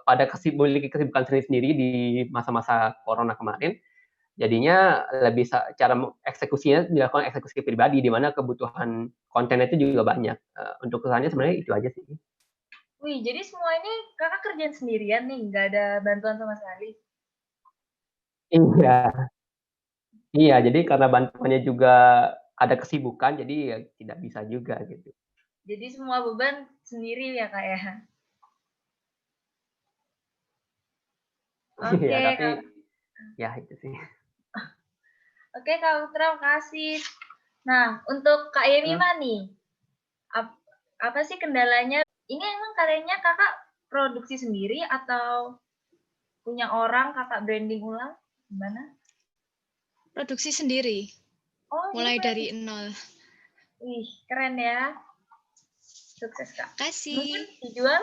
pada memiliki kesibukan sendiri-sendiri di masa-masa corona kemarin. Jadinya lebih cara eksekusinya dilakukan eksekusi pribadi, di mana kebutuhan konten itu juga banyak. Untuk kesusahannya sebenarnya itu aja sih. Wih, jadi semua ini kakak kerjaan sendirian nih, nggak ada bantuan sama sekali? Iya. Iya, jadi karena bantuannya juga ada kesibukan, jadi ya tidak bisa juga gitu. Jadi semua beban sendiri ya kak ya? Iya, Oke, tapi Kak. ya itu sih. Oke, Kak Ultra, makasih. Nah, untuk Kak Yemima nih, apa sih kendalanya? Ini emang karyanya kakak produksi sendiri atau punya orang kakak branding ulang? Gimana? Produksi sendiri, Oh, mulai hebat. dari nol. Wih, keren ya. Sukses, Kak. Kasih. Mungkin dijual?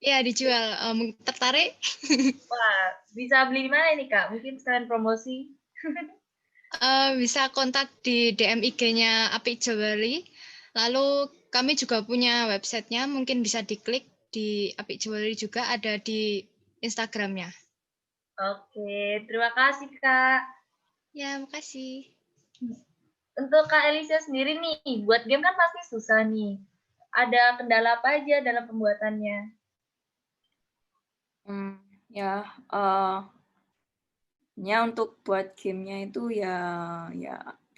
Ya, dijual. Tertarik? Wah, bisa beli di mana nih, Kak? Mungkin sekalian promosi. Bisa kontak di DM IG-nya Apik Jewelry. Lalu kami juga punya websitenya, mungkin bisa diklik di Apik Jewelry juga, ada di Instagramnya. Oke, terima kasih, Kak. Ya, makasih. Untuk Kak Elisa sendiri nih, buat game kan pasti susah nih. Ada kendala apa aja dalam pembuatannya? Ya, untuk buat gamenya itu ya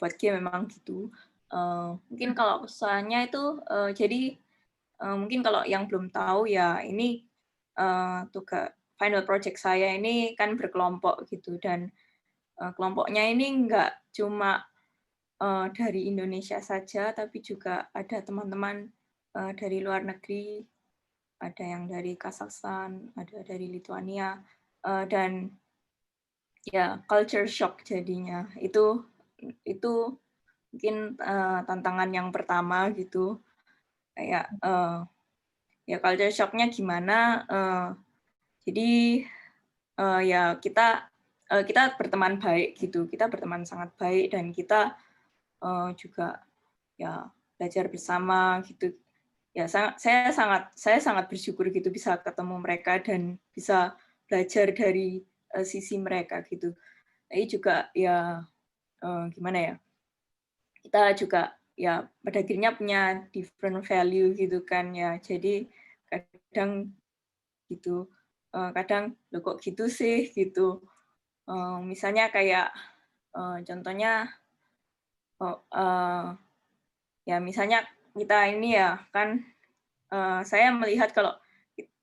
buat game memang gitu. Mungkin kalau kesannya itu jadi mungkin kalau yang belum tahu ya ini tugas final project saya ini kan berkelompok gitu, dan kelompoknya ini nggak cuma dari Indonesia saja, tapi juga ada teman-teman dari luar negeri, ada yang dari Kazakhstan, ada dari Lithuania, dan ya culture shock jadinya. Itu mungkin tantangan yang pertama gitu. Kayak ya culture shock-nya gimana? Jadi ya kita berteman baik gitu. Kita berteman sangat baik, dan kita juga ya belajar bersama gitu. Ya saya sangat bersyukur gitu bisa ketemu mereka dan bisa belajar dari sisi mereka gitu. Tapi juga ya gimana ya, kita juga ya pada akhirnya punya different value gitu kan ya. Jadi kadang gitu, kadang loh kok gitu sih gitu. Misalnya kayak contohnya ya misalnya kita ini ya kan, saya melihat kalau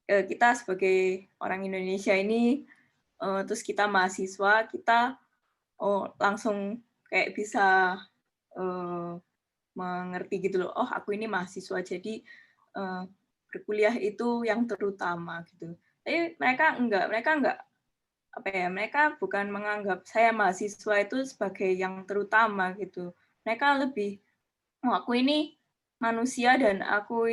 kita sebagai orang Indonesia ini terus kita mahasiswa, kita langsung kayak bisa mengerti gitu loh, oh aku ini mahasiswa jadi berkuliah itu yang terutama gitu. Tapi mereka enggak apa ya, mereka bukan menganggap saya mahasiswa itu sebagai yang terutama gitu. Mereka lebih, oh aku ini manusia dan aku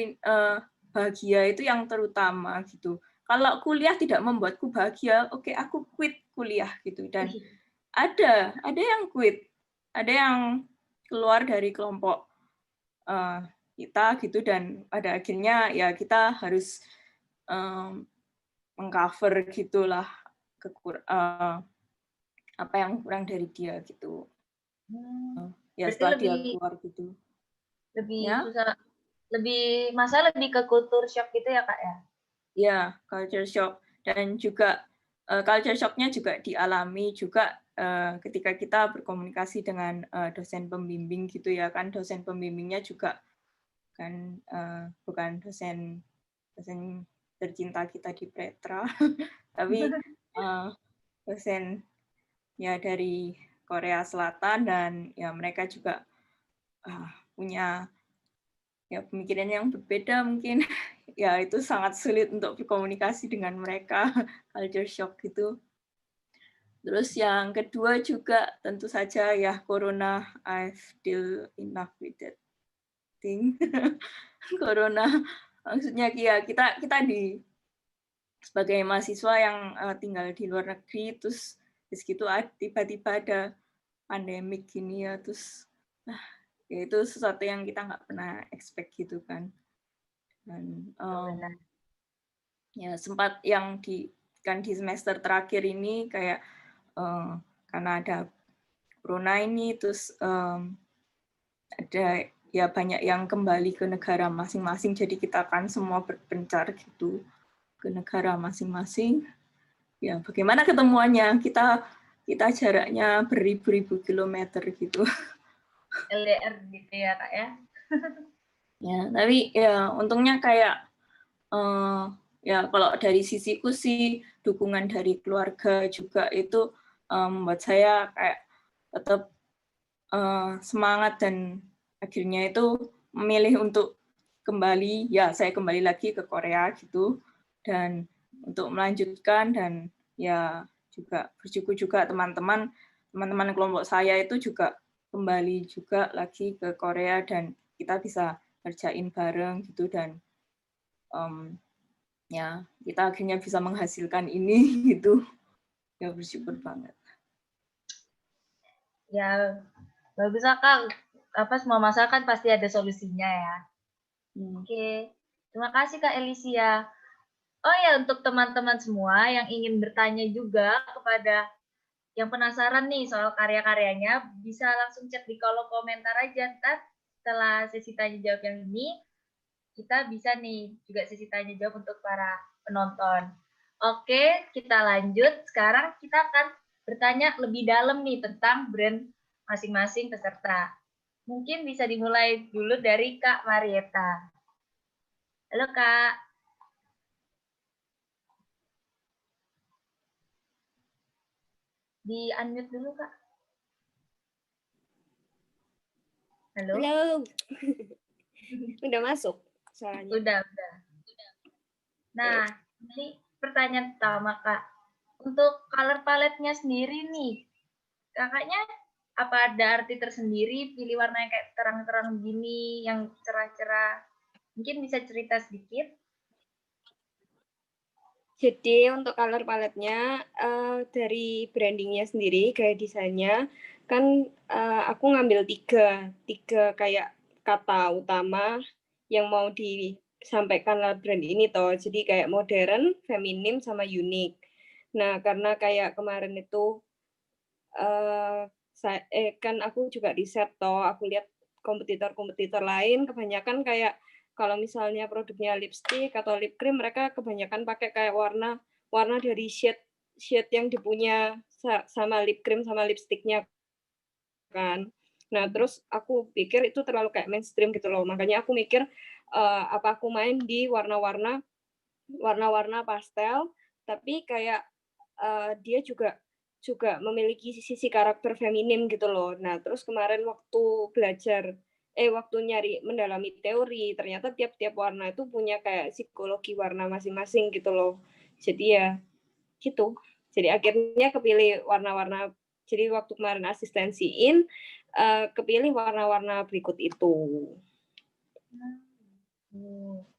bahagia itu yang terutama gitu. Kalau kuliah tidak membuatku bahagia, oke aku quit kuliah gitu. Dan ada yang quit, ada yang keluar dari kelompok kita gitu, dan pada akhirnya ya kita harus mengcover gitulah apa yang kurang dari dia gitu. Ya setelah dia keluar gitu. Lebih ya? susah, lebih ke kultur shock gitu ya Kak ya? Ya, culture shock, dan juga culture shock-nya juga dialami juga ketika kita berkomunikasi dengan dosen pembimbing gitu ya kan. Dosen pembimbingnya juga kan bukan dosen tercinta kita di Petra, tapi dosen ya dari Korea Selatan, dan ya mereka juga punya ya pemikiran yang berbeda mungkin. Ya itu sangat sulit untuk berkomunikasi dengan mereka, culture shock gitu. Terus yang kedua juga tentu saja ya corona, I've deal enough with that thing. Corona, maksudnya ya kita sebagai mahasiswa yang tinggal di luar negeri, terus gitu tiba-tiba ada pandemik gini ya, terus ya itu sesuatu yang kita nggak pernah expect gitu kan. Dan ya sempat yang di semester terakhir ini kayak karena ada corona ini, terus ada ya banyak yang kembali ke negara masing-masing, jadi kita kan semua berpencar gitu ke negara masing-masing. Ya bagaimana ketemuannya? Kita jaraknya beribu-ribu kilometer gitu. LDR gitu ya Kak ya. Ya, tapi ya untungnya kayak ya kalau dari sisiku sih dukungan dari keluarga juga itu membuat saya kayak tetap semangat, dan akhirnya itu memilih untuk kembali, ya saya kembali lagi ke Korea gitu, dan untuk melanjutkan, dan ya juga bersyukur juga teman-teman kelompok saya itu juga kembali juga lagi ke Korea, dan kita bisa kerjain bareng gitu, dan ya kita akhirnya bisa menghasilkan ini gitu, ya bersyukur banget. Ya bagus lah Kak, semua masalah kan pasti ada solusinya ya. Oke, terima kasih Kak Elisia. Oh ya, untuk teman-teman semua yang ingin bertanya juga kepada yang penasaran nih soal karya-karyanya, bisa langsung chat di kolom komentar aja. Ntar setelah sesi tanya jawab yang ini, kita bisa nih juga sesi tanya jawab untuk para penonton. Oke, kita lanjut. Sekarang kita akan bertanya lebih dalam nih tentang brand masing-masing peserta. Mungkin bisa dimulai dulu dari Kak Marieta. Halo Kak. Di unmute dulu Kak. Halo. Halo. Udah masuk suaranya? Udah. Nah, ini pertanyaan pertama Kak. Untuk color palette-nya sendiri nih, kakaknya apa ada arti tersendiri pilih warna yang kayak terang-terang gini, yang cerah-cerah? Mungkin bisa cerita sedikit? Jadi untuk color palette-nya dari brandingnya sendiri, gaya desainnya, kan aku ngambil tiga kayak kata utama yang mau disampaikan lewat brand ini toh. Jadi kayak modern, feminim, sama unik. Nah karena kayak kemarin itu kan aku juga riset toh, aku lihat kompetitor lain kebanyakan kayak kalau misalnya produknya lipstick atau lip cream, mereka kebanyakan pakai kayak warna dari shade yang dipunya sama lip cream sama lipsticknya kan. Nah terus aku pikir itu terlalu kayak mainstream gitu loh, makanya aku mikir apa aku main di warna-warna pastel, tapi kayak dia juga memiliki sisi karakter feminim gitu loh. Nah, terus kemarin waktu nyari mendalami teori, ternyata tiap warna itu punya kayak psikologi warna masing-masing gitu loh. Jadi ya gitu. Jadi akhirnya kepilih warna-warna. Jadi waktu kemarin asistensiin kepilih warna-warna berikut itu.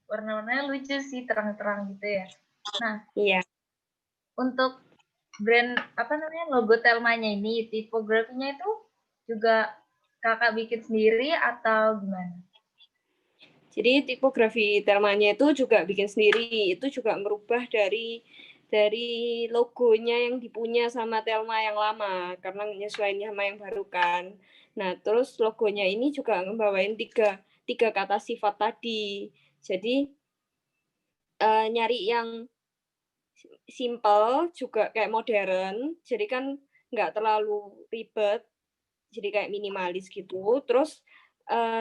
Warna-warnanya lucu sih, terang-terang gitu ya. Nah, iya. Untuk brand logo Telmanya ini, tipografinya itu juga kakak bikin sendiri atau gimana? Jadi tipografi Telmanya itu juga bikin sendiri, itu juga merubah dari logonya yang dipunya sama Telma yang lama, karena nyesuaiin sama yang baru kan. Nah, terus logonya ini juga ngebawain tiga kata sifat tadi. Jadi nyari yang simple juga kayak modern, jadi kan nggak terlalu ribet, jadi kayak minimalis gitu. Terus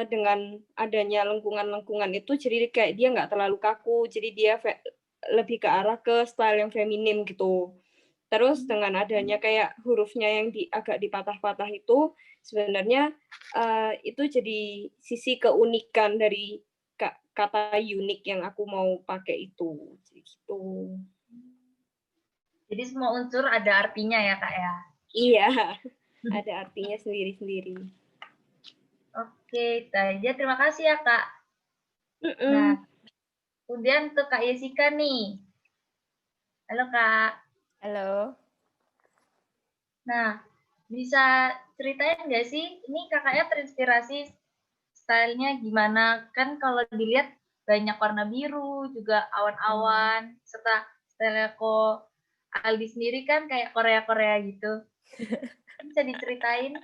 dengan adanya lengkungan itu, jadi kayak dia nggak terlalu kaku, jadi dia lebih ke arah ke style yang feminim gitu. Terus dengan adanya kayak hurufnya yang agak dipatah-patah itu, sebenarnya itu jadi sisi keunikan dari kata unik yang aku mau pakai itu. Gitu. Jadi semua unsur ada artinya ya Kak ya? Iya, ada artinya sendiri-sendiri. Oke, terima kasih ya Kak. Nah, kemudian untuk Kak Yesika nih. Halo Kak. Halo. Nah, Bisa ceritain nggak sih, ini kakaknya terinspirasi stylenya gimana? Kan kalau dilihat banyak warna biru, juga awan-awan, serta style kok Aldi sendiri kan kayak Korea-Korea gitu. Bisa diceritain?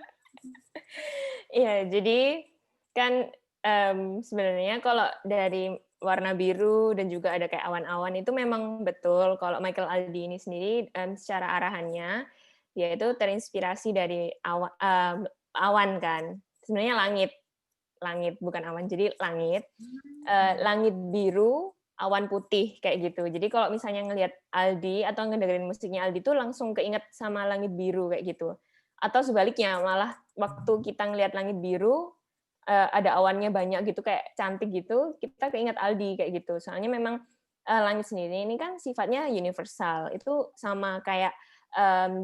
Iya, jadi kan sebenarnya kalau dari warna biru dan juga ada kayak awan-awan itu memang betul kalau Michael Aldi ini sendiri secara arahannya dia itu terinspirasi dari awan kan. Sebenarnya langit bukan awan, jadi langit biru, awan putih kayak gitu. Jadi kalau misalnya ngelihat Aldi atau ngedengerin musiknya Aldi tuh langsung keinget sama langit biru kayak gitu. Atau sebaliknya malah waktu kita ngelihat langit biru ada awannya banyak gitu kayak cantik gitu, kita keinget Aldi kayak gitu. Soalnya memang langit sendiri ini kan sifatnya universal. Itu sama kayak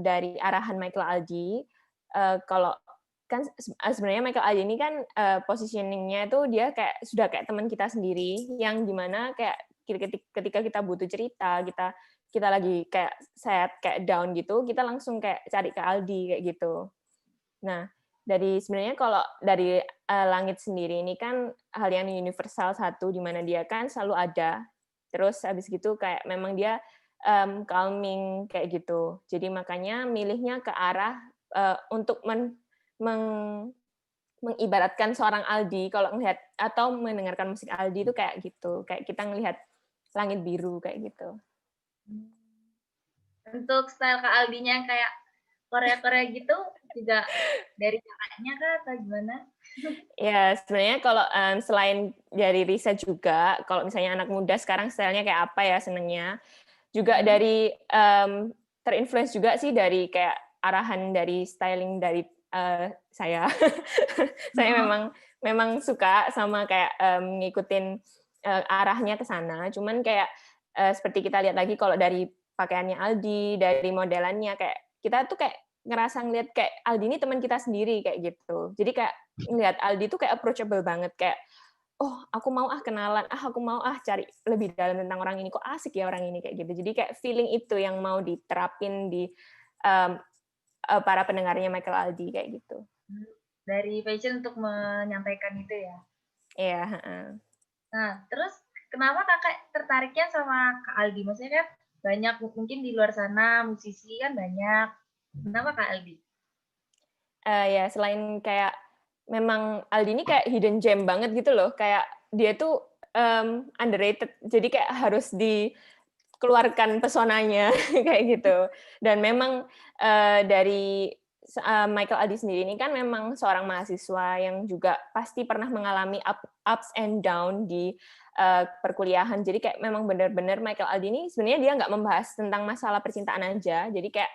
dari arahan Michael Aldi. Kalau kan sebenarnya Michael Aldi ini kan positioning-nya itu dia kayak sudah kayak teman kita sendiri yang dimana kayak ketika kita butuh cerita, kita lagi kayak sad, kayak down gitu, kita langsung kayak cari ke Aldi kayak gitu. Nah, sebenarnya kalau dari langit sendiri ini kan hal yang universal satu di mana dia kan selalu ada. Terus habis gitu kayak memang dia calming kayak gitu. Jadi makanya milihnya ke arah untuk mengibaratkan seorang Aldi kalau ngelihat atau mendengarkan musik Aldi itu kayak gitu, kayak kita ngelihat langit biru kayak gitu. Untuk style Kak Aldinya yang kayak Korea-Korea gitu juga dari kakaknya kah atau gimana? Ya, sebenarnya kalau selain dari Risa juga, kalau misalnya anak muda sekarang stylenya kayak apa ya senengnya, juga dari terinfluence juga sih dari kayak arahan dari styling dari saya. Saya memang suka sama kayak ngikutin arahnya ke sana. Cuman kayak seperti kita lihat lagi kalau dari pakaiannya Aldi, dari modelannya kayak kita tuh kayak ngerasa ngeliat kayak Aldi ini teman kita sendiri kayak gitu. Jadi kayak ngeliat Aldi tuh kayak approachable banget kayak oh aku mau kenalan, aku mau cari lebih dalam tentang orang ini, kok asik ya orang ini kayak gitu. Jadi kayak feeling itu yang mau diterapin di para pendengarnya Michael Aldi kayak gitu. Dari passion untuk menyampaikan itu ya. Iya. Nah, terus kenapa kakak tertariknya sama Kak Aldi? Maksudnya kan banyak mungkin di luar sana musisi kan banyak. Kenapa Kak Aldi? Ya selain kayak memang Aldi ini kayak hidden gem banget gitu loh, kayak dia tuh underrated, jadi kayak harus dikeluarkan pesonanya kayak gitu. Dan memang dari Michael Aldi sendiri ini kan memang seorang mahasiswa yang juga pasti pernah mengalami ups and down di perkuliahan. Jadi kayak memang benar-benar Michael Aldi ini sebenarnya dia nggak membahas tentang masalah percintaan aja. Jadi kayak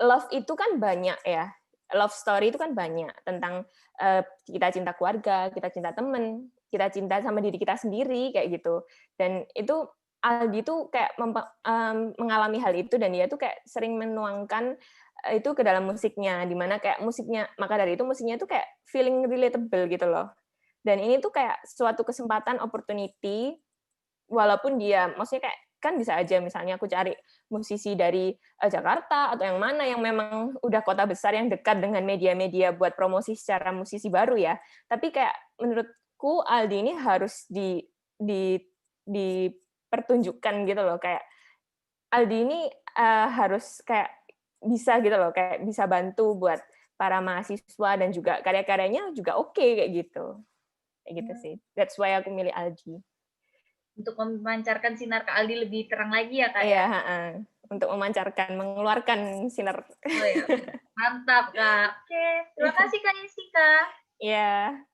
love itu kan banyak ya. Love story itu kan banyak tentang kita cinta keluarga, kita cinta teman, kita cinta sama diri kita sendiri kayak gitu. Dan itu Aldi tuh kayak mengalami hal itu dan dia tuh kayak sering menuangkan itu ke dalam musiknya, dimana kayak musiknya, maka dari itu musiknya tuh kayak feeling relatable gitu loh. Dan ini tuh kayak suatu kesempatan, opportunity, walaupun dia, maksudnya kayak kan bisa aja misalnya aku cari musisi dari Jakarta atau yang mana yang memang udah kota besar yang dekat dengan media-media buat promosi secara musisi baru ya. Tapi kayak menurutku Aldi ini harus dipertunjukkan gitu loh, kayak Aldi ini harus kayak bisa gitu loh, kayak bisa bantu buat para mahasiswa dan juga karya-karyanya juga oke kayak gitu. Kayak gitu sih. That's why aku milih Aldi. Untuk memancarkan sinar Kak Aldi lebih terang lagi ya Kak Iya, ya? untuk memancarkan, mengeluarkan sinar. Oh ya, mantap Kak. Oke, terima kasih Kak Jessica. Iya.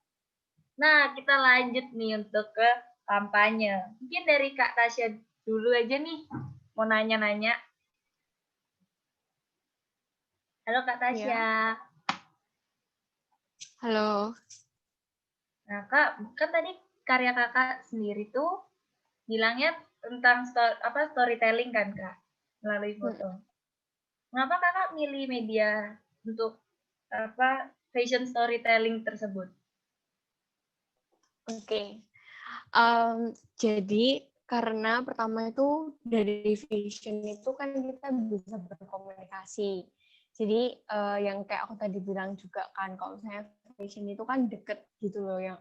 Nah, kita lanjut nih untuk ke kampanye. Mungkin dari Kak Tasya dulu aja nih, mau nanya-nanya. Halo Kak Tasya. Ya. Halo. Nah Kak, kan tadi karya kakak sendiri tuh bilangnya tentang storytelling kan Kak, melalui foto. Kenapa kakak milih media untuk fashion storytelling tersebut? Oke. Jadi karena pertama itu dari fashion itu kan kita bisa berkomunikasi. Jadi yang kayak aku tadi bilang juga kan, kalau misalnya fashion itu kan deket gitu loh, yang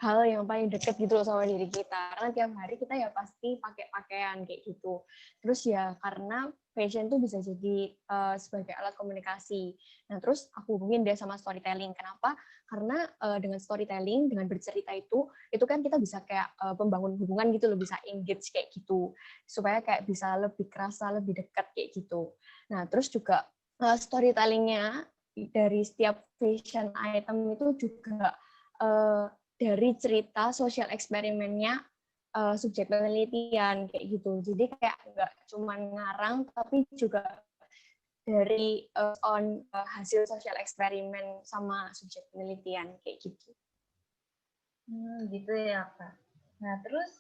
hal yang paling deket gitu loh sama diri kita. Karena tiap hari kita ya pasti pakai pakaian kayak gitu. Terus ya karena fashion tuh bisa jadi sebagai alat komunikasi. Nah terus aku hubungin deh sama storytelling. Kenapa? Karena dengan storytelling, dengan bercerita itu kan kita bisa kayak membangun hubungan gitu loh, bisa engage kayak gitu. Supaya kayak bisa lebih kerasa, lebih dekat kayak gitu. Nah terus juga storytellingnya dari setiap fashion item itu juga dari cerita sosial eksperimennya subjek penelitian kayak gitu. Jadi kayak nggak cuma ngarang, tapi juga dari hasil sosial eksperimen sama subjek penelitian kayak gitu. Gitu ya Kak. Nah terus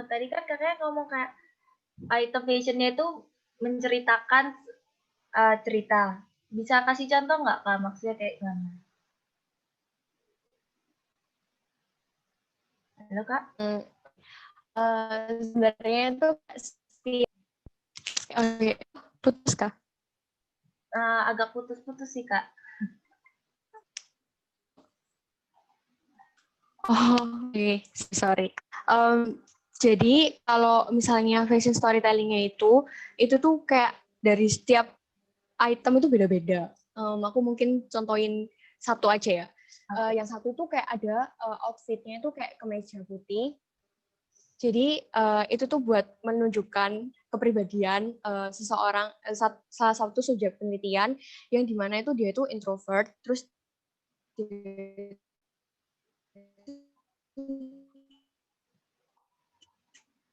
tadi kan kakaknya ngomong kayak item fashionnya itu menceritakan cerita. Bisa kasih contoh nggak Kak? Maksudnya kayak gimana? Halo Kak? Sebenarnya itu putus Kak? Agak putus-putus sih Kak. Oke, sorry. Jadi kalau misalnya fashion storytelling-nya itu tuh kayak dari setiap item itu beda-beda. Aku mungkin contohin satu aja ya. Yang satu tuh kayak ada outfit-nya itu kayak kemeja putih. Jadi itu tuh buat menunjukkan kepribadian seseorang, salah satu subjek penelitian yang dimana itu dia itu introvert, terus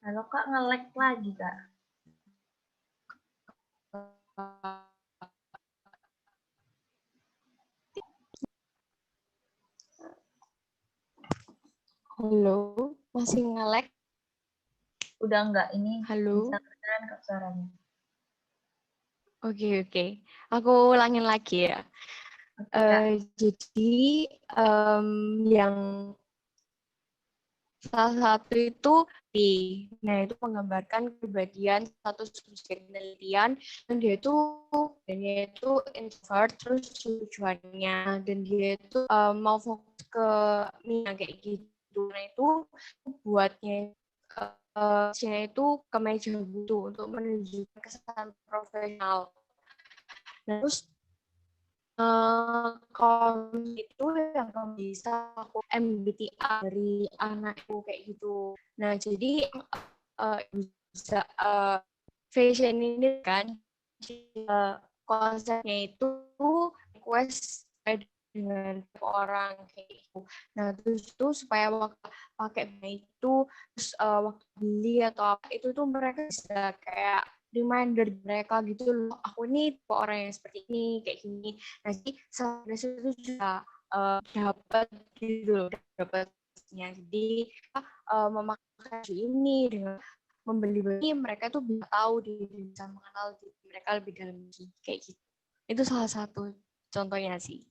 Halo Kak, nge-lag lagi Kak. Halo, masih nge-lag? Udah enggak, ini Halo? bisa kedengeran Kak suaranya. Oke. Aku ulangin lagi ya. Jadi yang salah satu itu nah itu menggambarkan kepribadian satu subjek penelitian dan dia itu introvert, terus tujuannya dan dia itu mau fokus ke minat kayak gitu. Nah itu buatnya itu kemeja butuh untuk menunjukkan kesan profesional. Nah, terus kalau itu yang bisa aku MBTI dari anakku kayak gitu. Nah jadi bisa fashion ini kan konsepnya itu request dengan orang kayak gitu. Nah terus itu supaya waktu pakai itu terus waktu beli atau apa itu tuh mereka bisa kayak reminder mereka gitu loh, aku ini tipe orang yang seperti ini kayak gini. Nah jadi sampai situ juga dapat gitu loh, dapatnya. Jadi memakai baju ini dengan membeli mereka tuh bisa tahu diri, bisa mengenal diri mereka lebih dalam kayak gitu. Itu salah satu contohnya sih.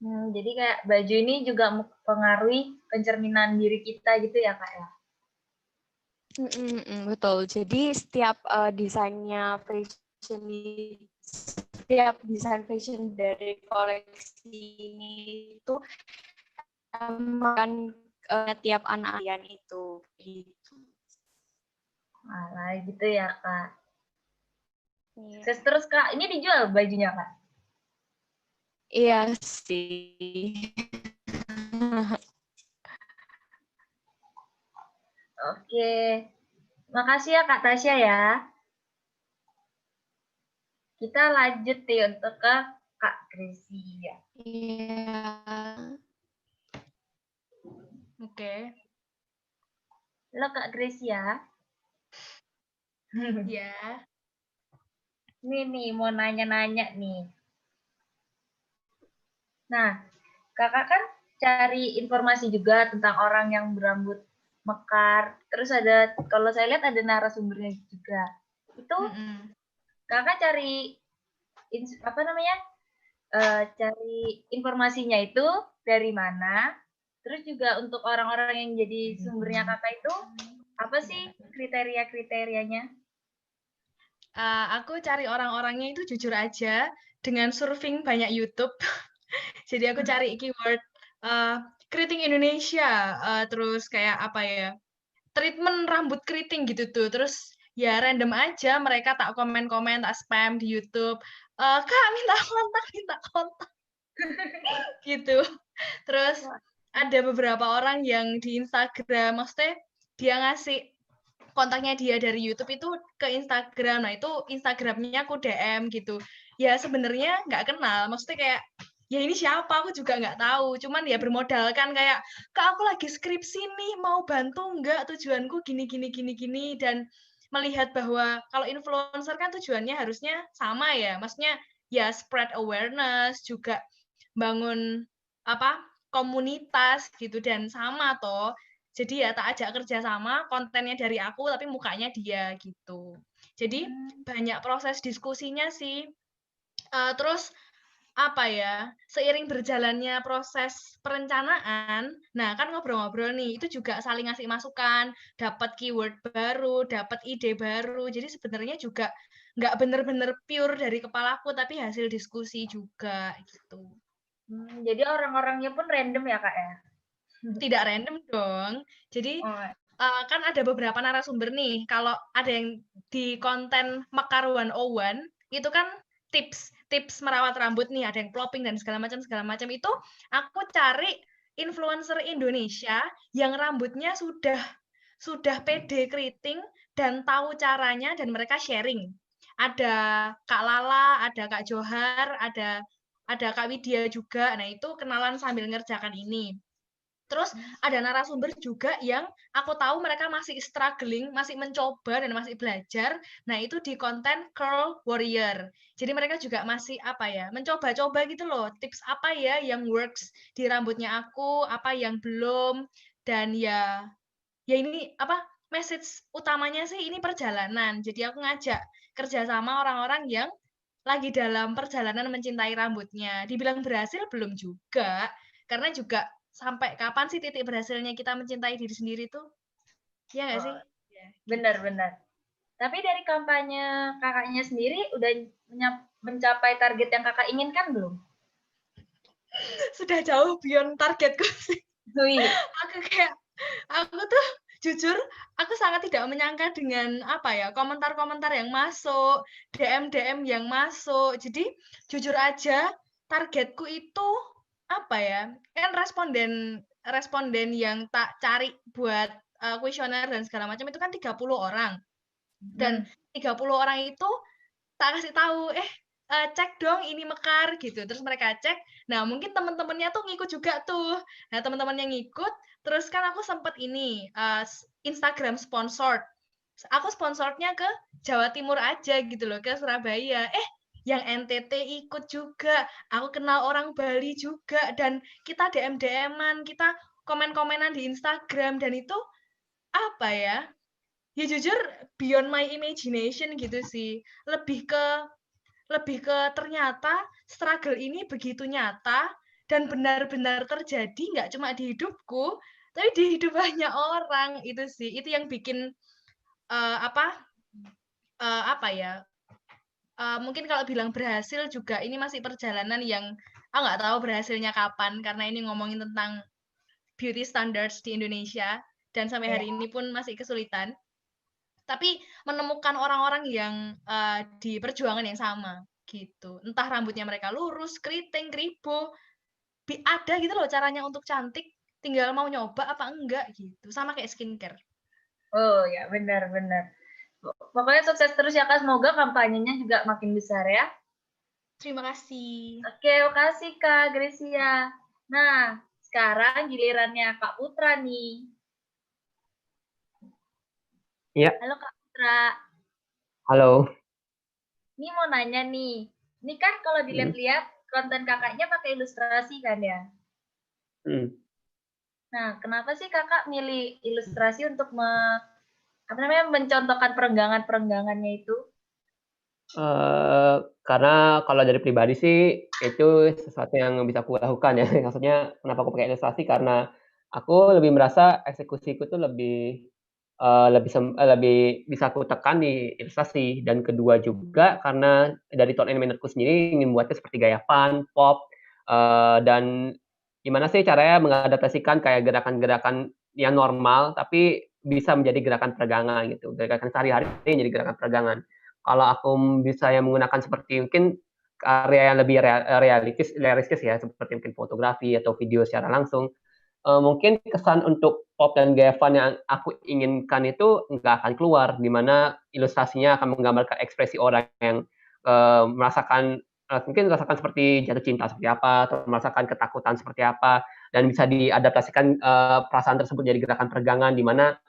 Jadi kayak baju ini juga mempengaruhi pencerminan diri kita gitu ya Kak ya? Betul. Jadi setiap desainnya fashion, setiap desain fashion dari koleksi ini itu kan tiap anak kalian itu gitu. Alah, gitu ya Kak. Iya. Terus Kak, ini dijual bajunya Kak? Iya sih. Oke. Makasih ya Kak Tasya ya. Kita lanjut nih untuk ke Kak Gracia. Iya. Oke. Halo Kak Gracia. Ya. Nih, mau nanya-nanya nih. Nah, Kakak kan cari informasi juga tentang orang yang berambut mekar. Terus ada, kalau saya lihat ada narasumbernya juga. Itu Kakak cari cari informasinya itu dari mana? Terus juga untuk orang-orang yang jadi sumbernya Kakak itu apa sih kriteria-kriterianya? Aku cari orang-orangnya itu jujur aja dengan surfing banyak YouTube. Jadi aku cari keyword keriting Indonesia, terus kayak apa ya, treatment rambut keriting gitu tuh. Terus ya random aja mereka tak komen-komen, tak spam di YouTube. Kak minta kontak gitu. Terus ada beberapa orang yang di Instagram, maksudnya dia ngasih kontaknya dia dari YouTube itu ke Instagram. Nah, itu Instagramnya aku DM gitu. Ya sebenarnya nggak kenal, maksudnya kayak ya ini siapa aku juga nggak tahu. Cuman ya bermodalkan kayak, Kak aku lagi skripsi nih, mau bantu nggak? Tujuanku gini gini gini gini dan melihat bahwa kalau influencer kan tujuannya harusnya sama ya. Maksudnya ya spread awareness, juga bangun apa komunitas gitu dan sama toh. Jadi ya tak ajak kerja sama, kontennya dari aku tapi mukanya dia gitu. Jadi banyak proses diskusinya sih. Terus apa ya, seiring berjalannya proses perencanaan, nah kan ngobrol-ngobrol nih, itu juga saling ngasih masukan, dapat keyword baru, dapat ide baru. Jadi sebenarnya juga nggak bener-bener pure dari kepalaku, tapi hasil diskusi juga gitu. Jadi orang-orangnya pun random ya Kak ya? Tidak random dong. Jadi kan ada beberapa narasumber nih. Kalau ada yang di konten Mekar 101 itu kan tips merawat rambut nih, ada yang plopping dan segala macam itu aku cari influencer Indonesia yang rambutnya sudah pede keriting dan tahu caranya dan mereka sharing. Ada Kak Lala, ada Kak Johar, ada Kak Widya juga. Nah, itu kenalan sambil ngerjakan ini. Terus ada narasumber juga yang aku tahu mereka masih struggling, masih mencoba dan masih belajar. Nah, itu di konten Curl Warrior. Jadi mereka juga masih apa ya, mencoba-coba gitu loh. Tips apa ya yang works di rambutnya aku, apa yang belum, dan ya ini apa message utamanya sih ini perjalanan. Jadi aku ngajak kerjasama orang-orang yang lagi dalam perjalanan mencintai rambutnya. Dibilang berhasil belum juga, karena juga sampai kapan sih titik berhasilnya kita mencintai diri sendiri tuh? Iya nggak sih? Benar-benar. Tapi dari kampanye kakaknya sendiri udah mencapai target yang kakak inginkan belum? Sudah jauh beyond targetku sih. Aku tuh jujur, aku sangat tidak menyangka dengan apa ya komentar-komentar yang masuk, DM yang masuk. Jadi jujur aja targetku itu apa ya? Kan responden yang tak cari buat kuesioner dan segala macam itu kan 30 orang. Dan 30 orang itu tak kasih tahu, cek dong ini Mekar gitu. Terus mereka cek. Nah, mungkin teman-temannya tuh ngikut juga tuh. Nah, teman-teman yang ngikut, terus kan aku sempat ini Instagram sponsored. Aku sponsornya ke Jawa Timur aja gitu loh, ke Surabaya. Yang NTT ikut juga. Aku kenal orang Bali juga dan kita DM-an, kita komen-komenan di Instagram dan itu apa ya? Ya jujur beyond my imagination gitu sih. Lebih ke ternyata struggle ini begitu nyata dan benar-benar terjadi nggak cuma di hidupku, tapi di hidup banyak orang itu sih. Itu yang bikin mungkin kalau bilang berhasil juga ini masih perjalanan yang nggak tahu berhasilnya kapan karena ini ngomongin tentang beauty standards di Indonesia dan sampai hari ini pun masih kesulitan. Tapi menemukan orang-orang yang di perjuangan yang sama gitu. Entah rambutnya mereka lurus, keriting, kribo, ada gitu loh caranya untuk cantik, tinggal mau nyoba apa enggak gitu. Sama kayak skincare. Oh ya, benar-benar. Pokoknya sukses terus ya Kak, semoga kampanyenya juga makin besar ya. Terima kasih. Oke, makasih Kak Grecia. Nah, sekarang gilirannya Kak Putra nih. Iya. Halo Kak Putra. Halo. Ini mau nanya nih. Ini kan kalau dilihat-lihat konten kakaknya pakai ilustrasi kan ya? Nah, kenapa sih kakak milih ilustrasi untuk mencontohkan perenggangan-perenggangannya itu? Karena kalau dari pribadi sih itu sesuatu yang bisa aku lakukan ya. Maksudnya kenapa aku pakai ilustrasi karena aku lebih merasa eksekusiku tuh lebih lebih bisa aku tekan di ilustrasi. Dan kedua juga karena dari tone animatorku sendiri ingin membuatnya seperti gaya fun, pop, dan gimana sih caranya mengadaptasikan kayak gerakan-gerakan yang normal tapi bisa menjadi gerakan peregangan gitu, gerakan sehari-hari menjadi gerakan peregangan. Kalau aku bisa yang menggunakan seperti mungkin karya yang lebih realistis ya, seperti mungkin fotografi atau video secara langsung, mungkin kesan untuk pop dan gaya fun yang aku inginkan itu nggak akan keluar, di mana ilustrasinya akan menggambarkan ekspresi orang yang mungkin merasakan seperti jatuh cinta seperti apa, atau merasakan ketakutan seperti apa, dan bisa diadaptasikan perasaan tersebut jadi gerakan peregangan, di mana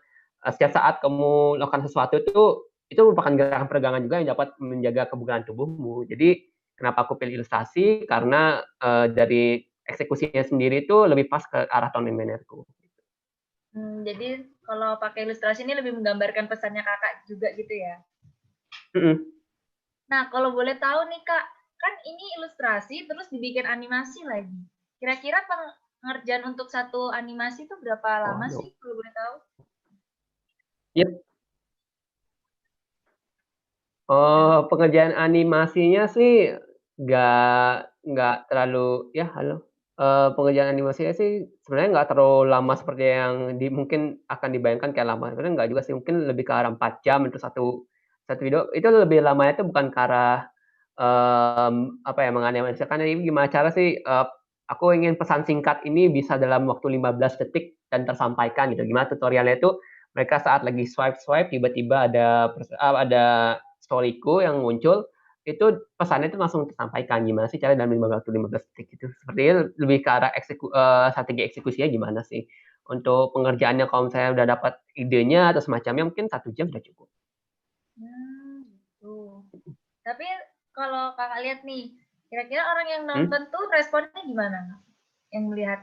setiap saat kamu melakukan sesuatu itu merupakan gerakan peregangan juga yang dapat menjaga kebugaran tubuhmu. Jadi kenapa aku pilih ilustrasi, karena dari eksekusinya sendiri itu lebih pas ke arah tone animatorku. Jadi kalau pakai ilustrasi ini lebih menggambarkan pesannya Kakak juga gitu ya? Nah, kalau boleh tahu nih Kak, kan ini ilustrasi terus dibikin animasi lagi. Kira-kira pengerjaan untuk satu animasi itu berapa lama sih kalau boleh tahu? Yep. Pengerjaan animasinya sih nggak terlalu ya halo? Pengerjaan animasinya sih sebenarnya nggak terlalu lama seperti yang mungkin akan dibayangkan kayak lama, sebenarnya nggak juga sih, mungkin lebih ke arah 4 jam untuk satu video. Itu lebih lamanya itu bukan ke arah, apa ya, menganimasikan ini gimana cara sih, aku ingin pesan singkat ini bisa dalam waktu 15 detik dan tersampaikan gitu. Gimana tutorialnya itu mereka saat lagi swipe tiba-tiba ada story-ku yang muncul, itu pesannya itu langsung tersampaikan, gimana sih cara dalam waktu 15 detik gitu. Sepertinya lebih ke arah strategi eksekusinya gimana sih. Untuk pengerjaannya kalau misalnya udah dapat idenya atau semacamnya mungkin 1 jam sudah cukup. Gitu. Tapi kalau Kakak lihat nih, kira-kira orang yang nonton tuh responnya gimana? Yang melihat?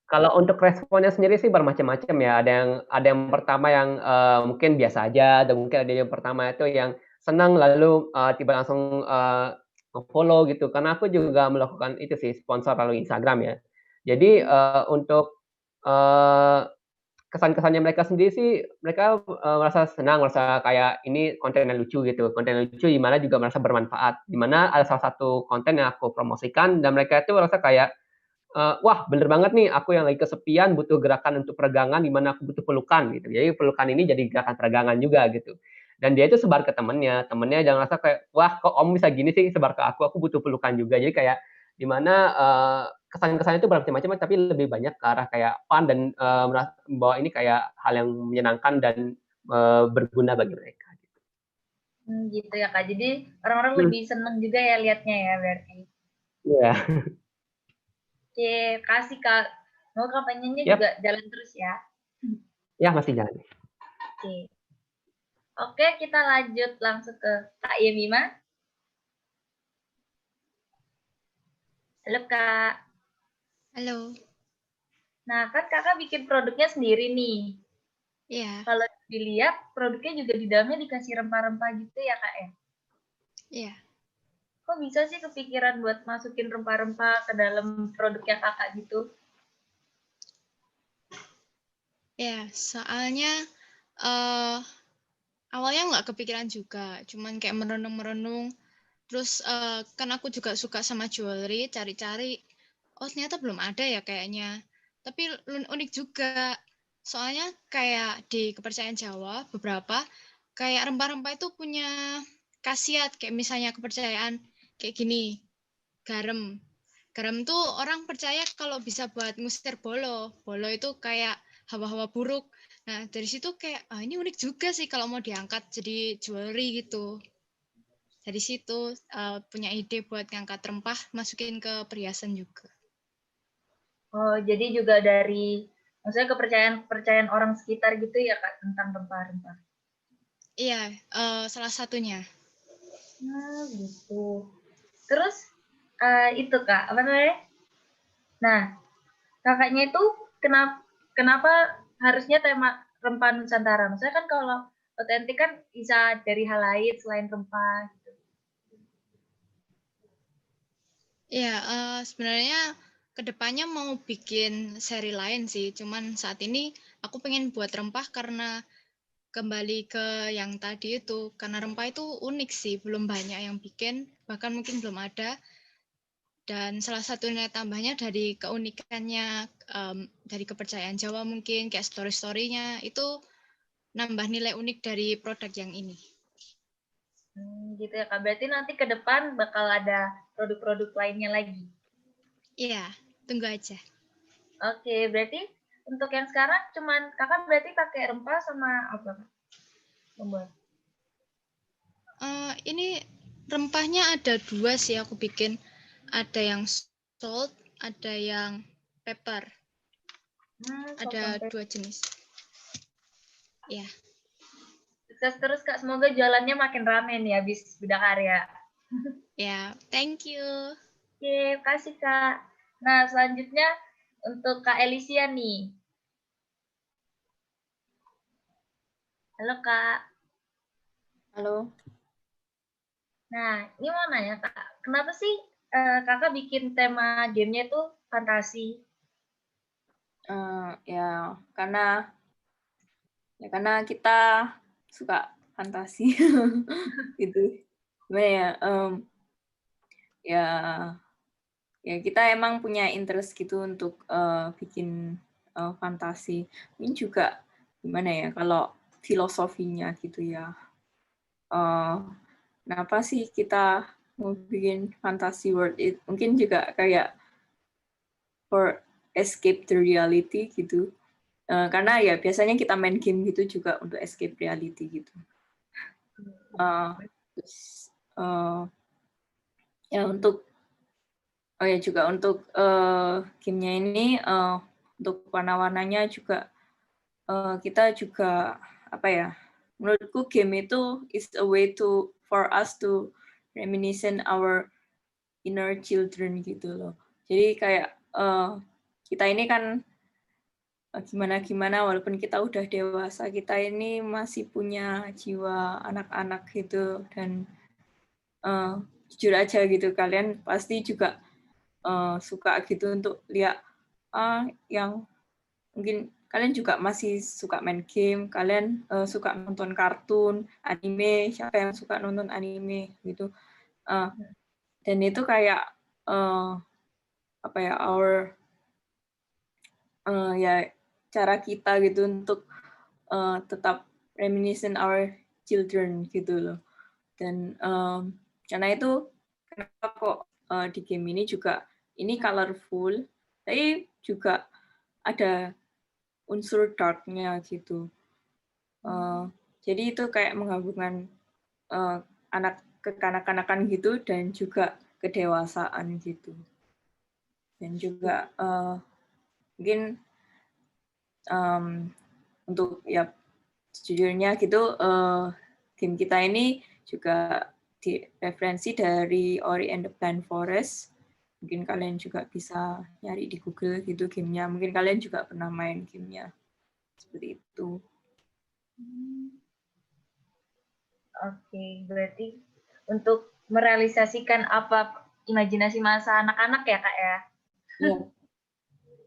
Kalau untuk responnya sendiri sih bermacam-macam ya. Ada yang pertama yang mungkin biasa aja, dan mungkin ada yang pertama itu yang senang lalu tiba langsung nge-follow gitu. Karena aku juga melakukan itu sih, sponsor lalu Instagram ya. Jadi untuk kesan-kesannya mereka sendiri sih, mereka merasa senang, merasa kayak ini konten yang lucu gitu. Konten yang lucu di mana juga merasa bermanfaat. Di mana ada salah satu konten yang aku promosikan dan mereka itu merasa kayak, wah bener banget nih, aku yang lagi kesepian butuh gerakan untuk peregangan di mana aku butuh pelukan gitu. Jadi pelukan ini jadi gerakan peregangan juga gitu. Dan dia itu sebar ke temennya jangan rasa kayak, wah kok om bisa gini sih sebar ke aku butuh pelukan juga. Jadi kayak di mana kesan-kesan itu bermacam-macam tapi lebih banyak ke arah kayak fun dan merasa bahwa ini kayak hal yang menyenangkan dan berguna bagi mereka. Gitu ya Kak. Jadi orang-orang lebih seneng juga ya liatnya ya berarti. Iya. Oke, kasih Kak. Semoga kampanyenya juga jalan terus ya. Ya, masih jalan. Oke, kita lanjut langsung ke Kak Yemima. Halo Kak. Halo. Nah, kan Kakak bikin produknya sendiri nih. Iya. Kalau dilihat, produknya juga di dalamnya dikasih rempah-rempah gitu ya Kak ya? Iya. Kok bisa sih kepikiran buat masukin rempah-rempah ke dalam produknya Kakak gitu? Ya, soalnya awalnya nggak kepikiran juga, cuman kayak merenung-merenung. Terus kan aku juga suka sama jewelry, cari-cari, oh ternyata belum ada ya kayaknya. Tapi unik juga, soalnya kayak di kepercayaan Jawa beberapa, kayak rempah-rempah itu punya khasiat, kayak misalnya kepercayaan kayak gini, garam. Garam tuh orang percaya kalau bisa buat ngusir bolo. Bolo itu kayak hawa-hawa buruk. Nah, dari situ kayak, ini unik juga sih kalau mau diangkat jadi jewelry gitu. Dari situ punya ide buat ngangkat rempah, masukin ke perhiasan juga. Oh, jadi juga dari, maksudnya kepercayaan orang sekitar gitu ya Kak, tentang rempah-rempah? Iya, salah satunya. Nah, gitu. Terus, itu Kak, apa namanya? Nah, kakaknya itu kenapa harusnya tema rempah Nusantara? Maksudnya kan kalau otentik kan bisa dari hal lain selain rempah gitu. Iya, sebenarnya kedepannya mau bikin seri lain sih, cuman saat ini aku pengen buat rempah karena kembali ke yang tadi itu, karena rempah itu unik sih, belum banyak yang bikin, bahkan mungkin belum ada. Dan salah satu nilai tambahnya dari keunikannya, dari kepercayaan Jawa mungkin, kayak story-story-nya, itu nambah nilai unik dari produk yang ini. Gitu ya Kak, berarti nanti ke depan bakal ada produk-produk lainnya lagi? Iya, tunggu aja. Oke, berarti untuk yang sekarang cuman Kakak berarti pakai rempah sama apa Kak? Membuat. Ini rempahnya ada 2 sih aku bikin. Ada yang salt, ada yang pepper. Ada 2 jenis. Ya. Sukses terus Kak, semoga jualannya makin rame nih habis Beda Karya. Ya, thank you. Oke, kasih Kak. Nah, selanjutnya untuk Kak Elisia nih. Halo Kak. Halo. Nah, ini mau nanya Kak, kenapa sih Kakak bikin tema gamenya itu fantasi? Ya karena kita suka fantasi gitu. Gimana ya? Ya ya kita emang punya interest gitu untuk bikin fantasi. Ini juga gimana ya? Kalau filosofinya gitu ya. Kenapa sih kita mau bikin fantasy world it? Mungkin juga kayak for escape the reality gitu. Karena ya biasanya kita main game gitu juga untuk escape reality gitu. Terus ya untuk juga untuk gamenya ini untuk warna-warnanya juga kita juga apa ya? Menurutku game itu is a way for us to reminiscent our inner children gitu loh. Jadi kayak kita ini kan gimana walaupun kita udah dewasa, kita ini masih punya jiwa anak-anak gitu. Dan jujur aja gitu, kalian pasti juga suka gitu untuk lihat yang mungkin kalian juga masih suka main game, kalian suka nonton kartun, anime, siapa yang suka nonton anime gitu. Dan itu kayak apa ya, ya cara kita gitu untuk tetap reminiscent our children gitu loh. Dan karena itu kenapa kok di game ini juga ini colorful, tapi juga ada unsur darknya gitu. Jadi itu kayak menggabungkan kekanak-kanakan gitu dan juga kedewasaan gitu. Dan juga mungkin untuk ya sejujurnya gitu game kita ini juga direferensi dari Ori and the Blind Forest. Mungkin kalian juga bisa nyari di Google gitu gamenya. Mungkin kalian juga pernah main gamenya. Seperti itu. Oke, berarti untuk merealisasikan apa imajinasi masa anak-anak ya Kak ya? Iya.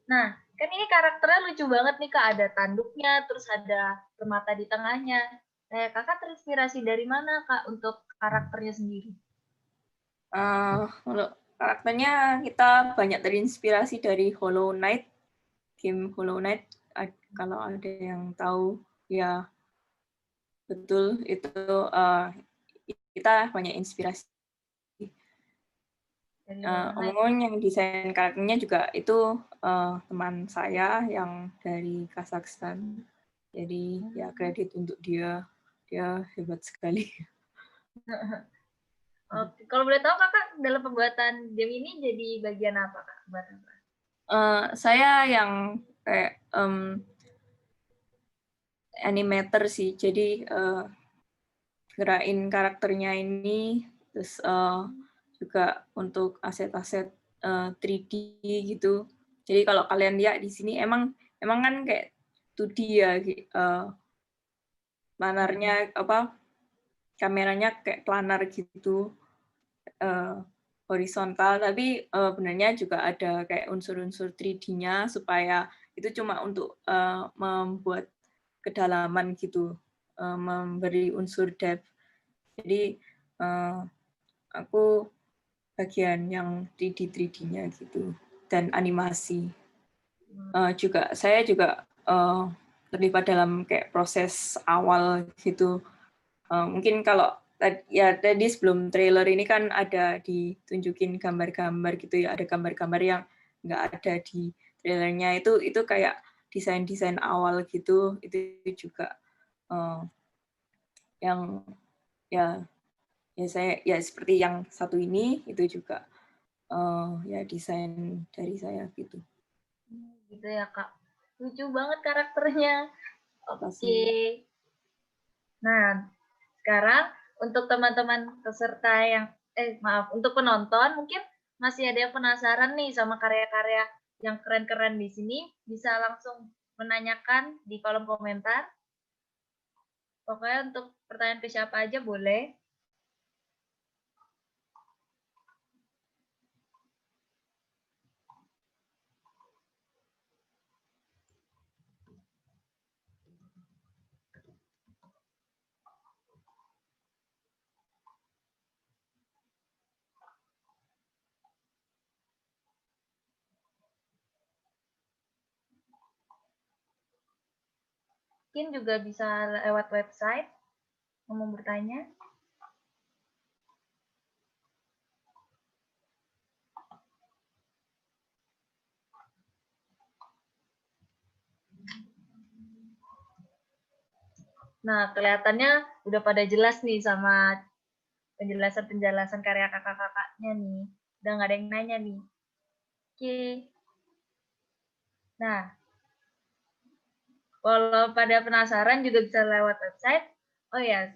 Nah, kan ini karakternya lucu banget nih Kak, ada tanduknya, terus ada permata di tengahnya. Kakak terinspirasi dari mana Kak untuk karakternya sendiri? Kalau karakternya kita banyak terinspirasi dari Hollow Knight, game Hollow Knight. Kalau ada yang tahu ya betul itu kita banyak inspirasi. Omong yang desain karakternya juga itu teman saya yang dari Kazakhstan. Jadi ya kredit untuk dia hebat sekali. Oke, kalau boleh tahu Kakak dalam pembuatan game ini jadi bagian apa Kak? Saya yang kayak animator sih, jadi gerakin karakternya ini, terus juga untuk aset-aset 3D gitu. Jadi kalau kalian lihat di sini emang kan kayak 2D ya, planarnya apa kameranya kayak planar gitu, horizontal, tapi benarnya juga ada kayak unsur-unsur 3D-nya supaya itu cuma untuk membuat kedalaman gitu, memberi unsur depth. Jadi aku bagian yang 3D-nya gitu, dan animasi. Saya juga terlibat dalam kayak proses awal gitu. Mungkin kalau ya tadi sebelum trailer ini kan ada ditunjukin gambar-gambar gitu ya, ada gambar-gambar yang nggak ada di trailernya, itu kayak desain-desain awal gitu, itu juga yang ya saya ya seperti yang satu ini itu juga ya desain dari saya gitu. Gitu ya Kak. Lucu banget karakternya. Oke. Nah, sekarang untuk teman-teman peserta yang untuk penonton mungkin masih ada yang penasaran nih sama karya-karya yang keren-keren di sini, bisa langsung menanyakan di kolom komentar. Pokoknya untuk pertanyaan ke siapa aja boleh. Mungkin juga bisa lewat website mau bertanya. Nah, kelihatannya udah pada jelas nih sama penjelasan-penjelasan karya kakak-kakaknya nih. Udah nggak ada yang nanya nih. Oke. Nah, kalau pada penasaran juga bisa lewat website. Oh ya,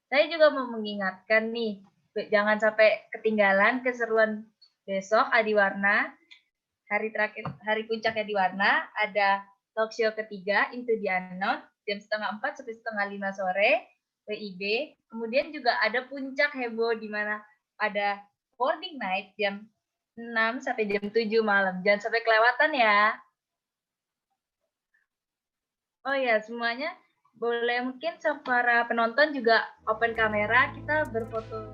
saya juga mau mengingatkan nih, jangan sampai ketinggalan keseruan besok Adiwarna. Hari puncak Adiwarna ada talk show ketiga Into the Unknown jam 3:30 sampai 4:30 sore WIB. Kemudian juga ada puncak heboh di mana ada boarding night jam 6 sampai jam 7 malam. Jangan sampai kelewatan ya. Oh ya, semuanya boleh mungkin para penonton juga open kamera, kita berfoto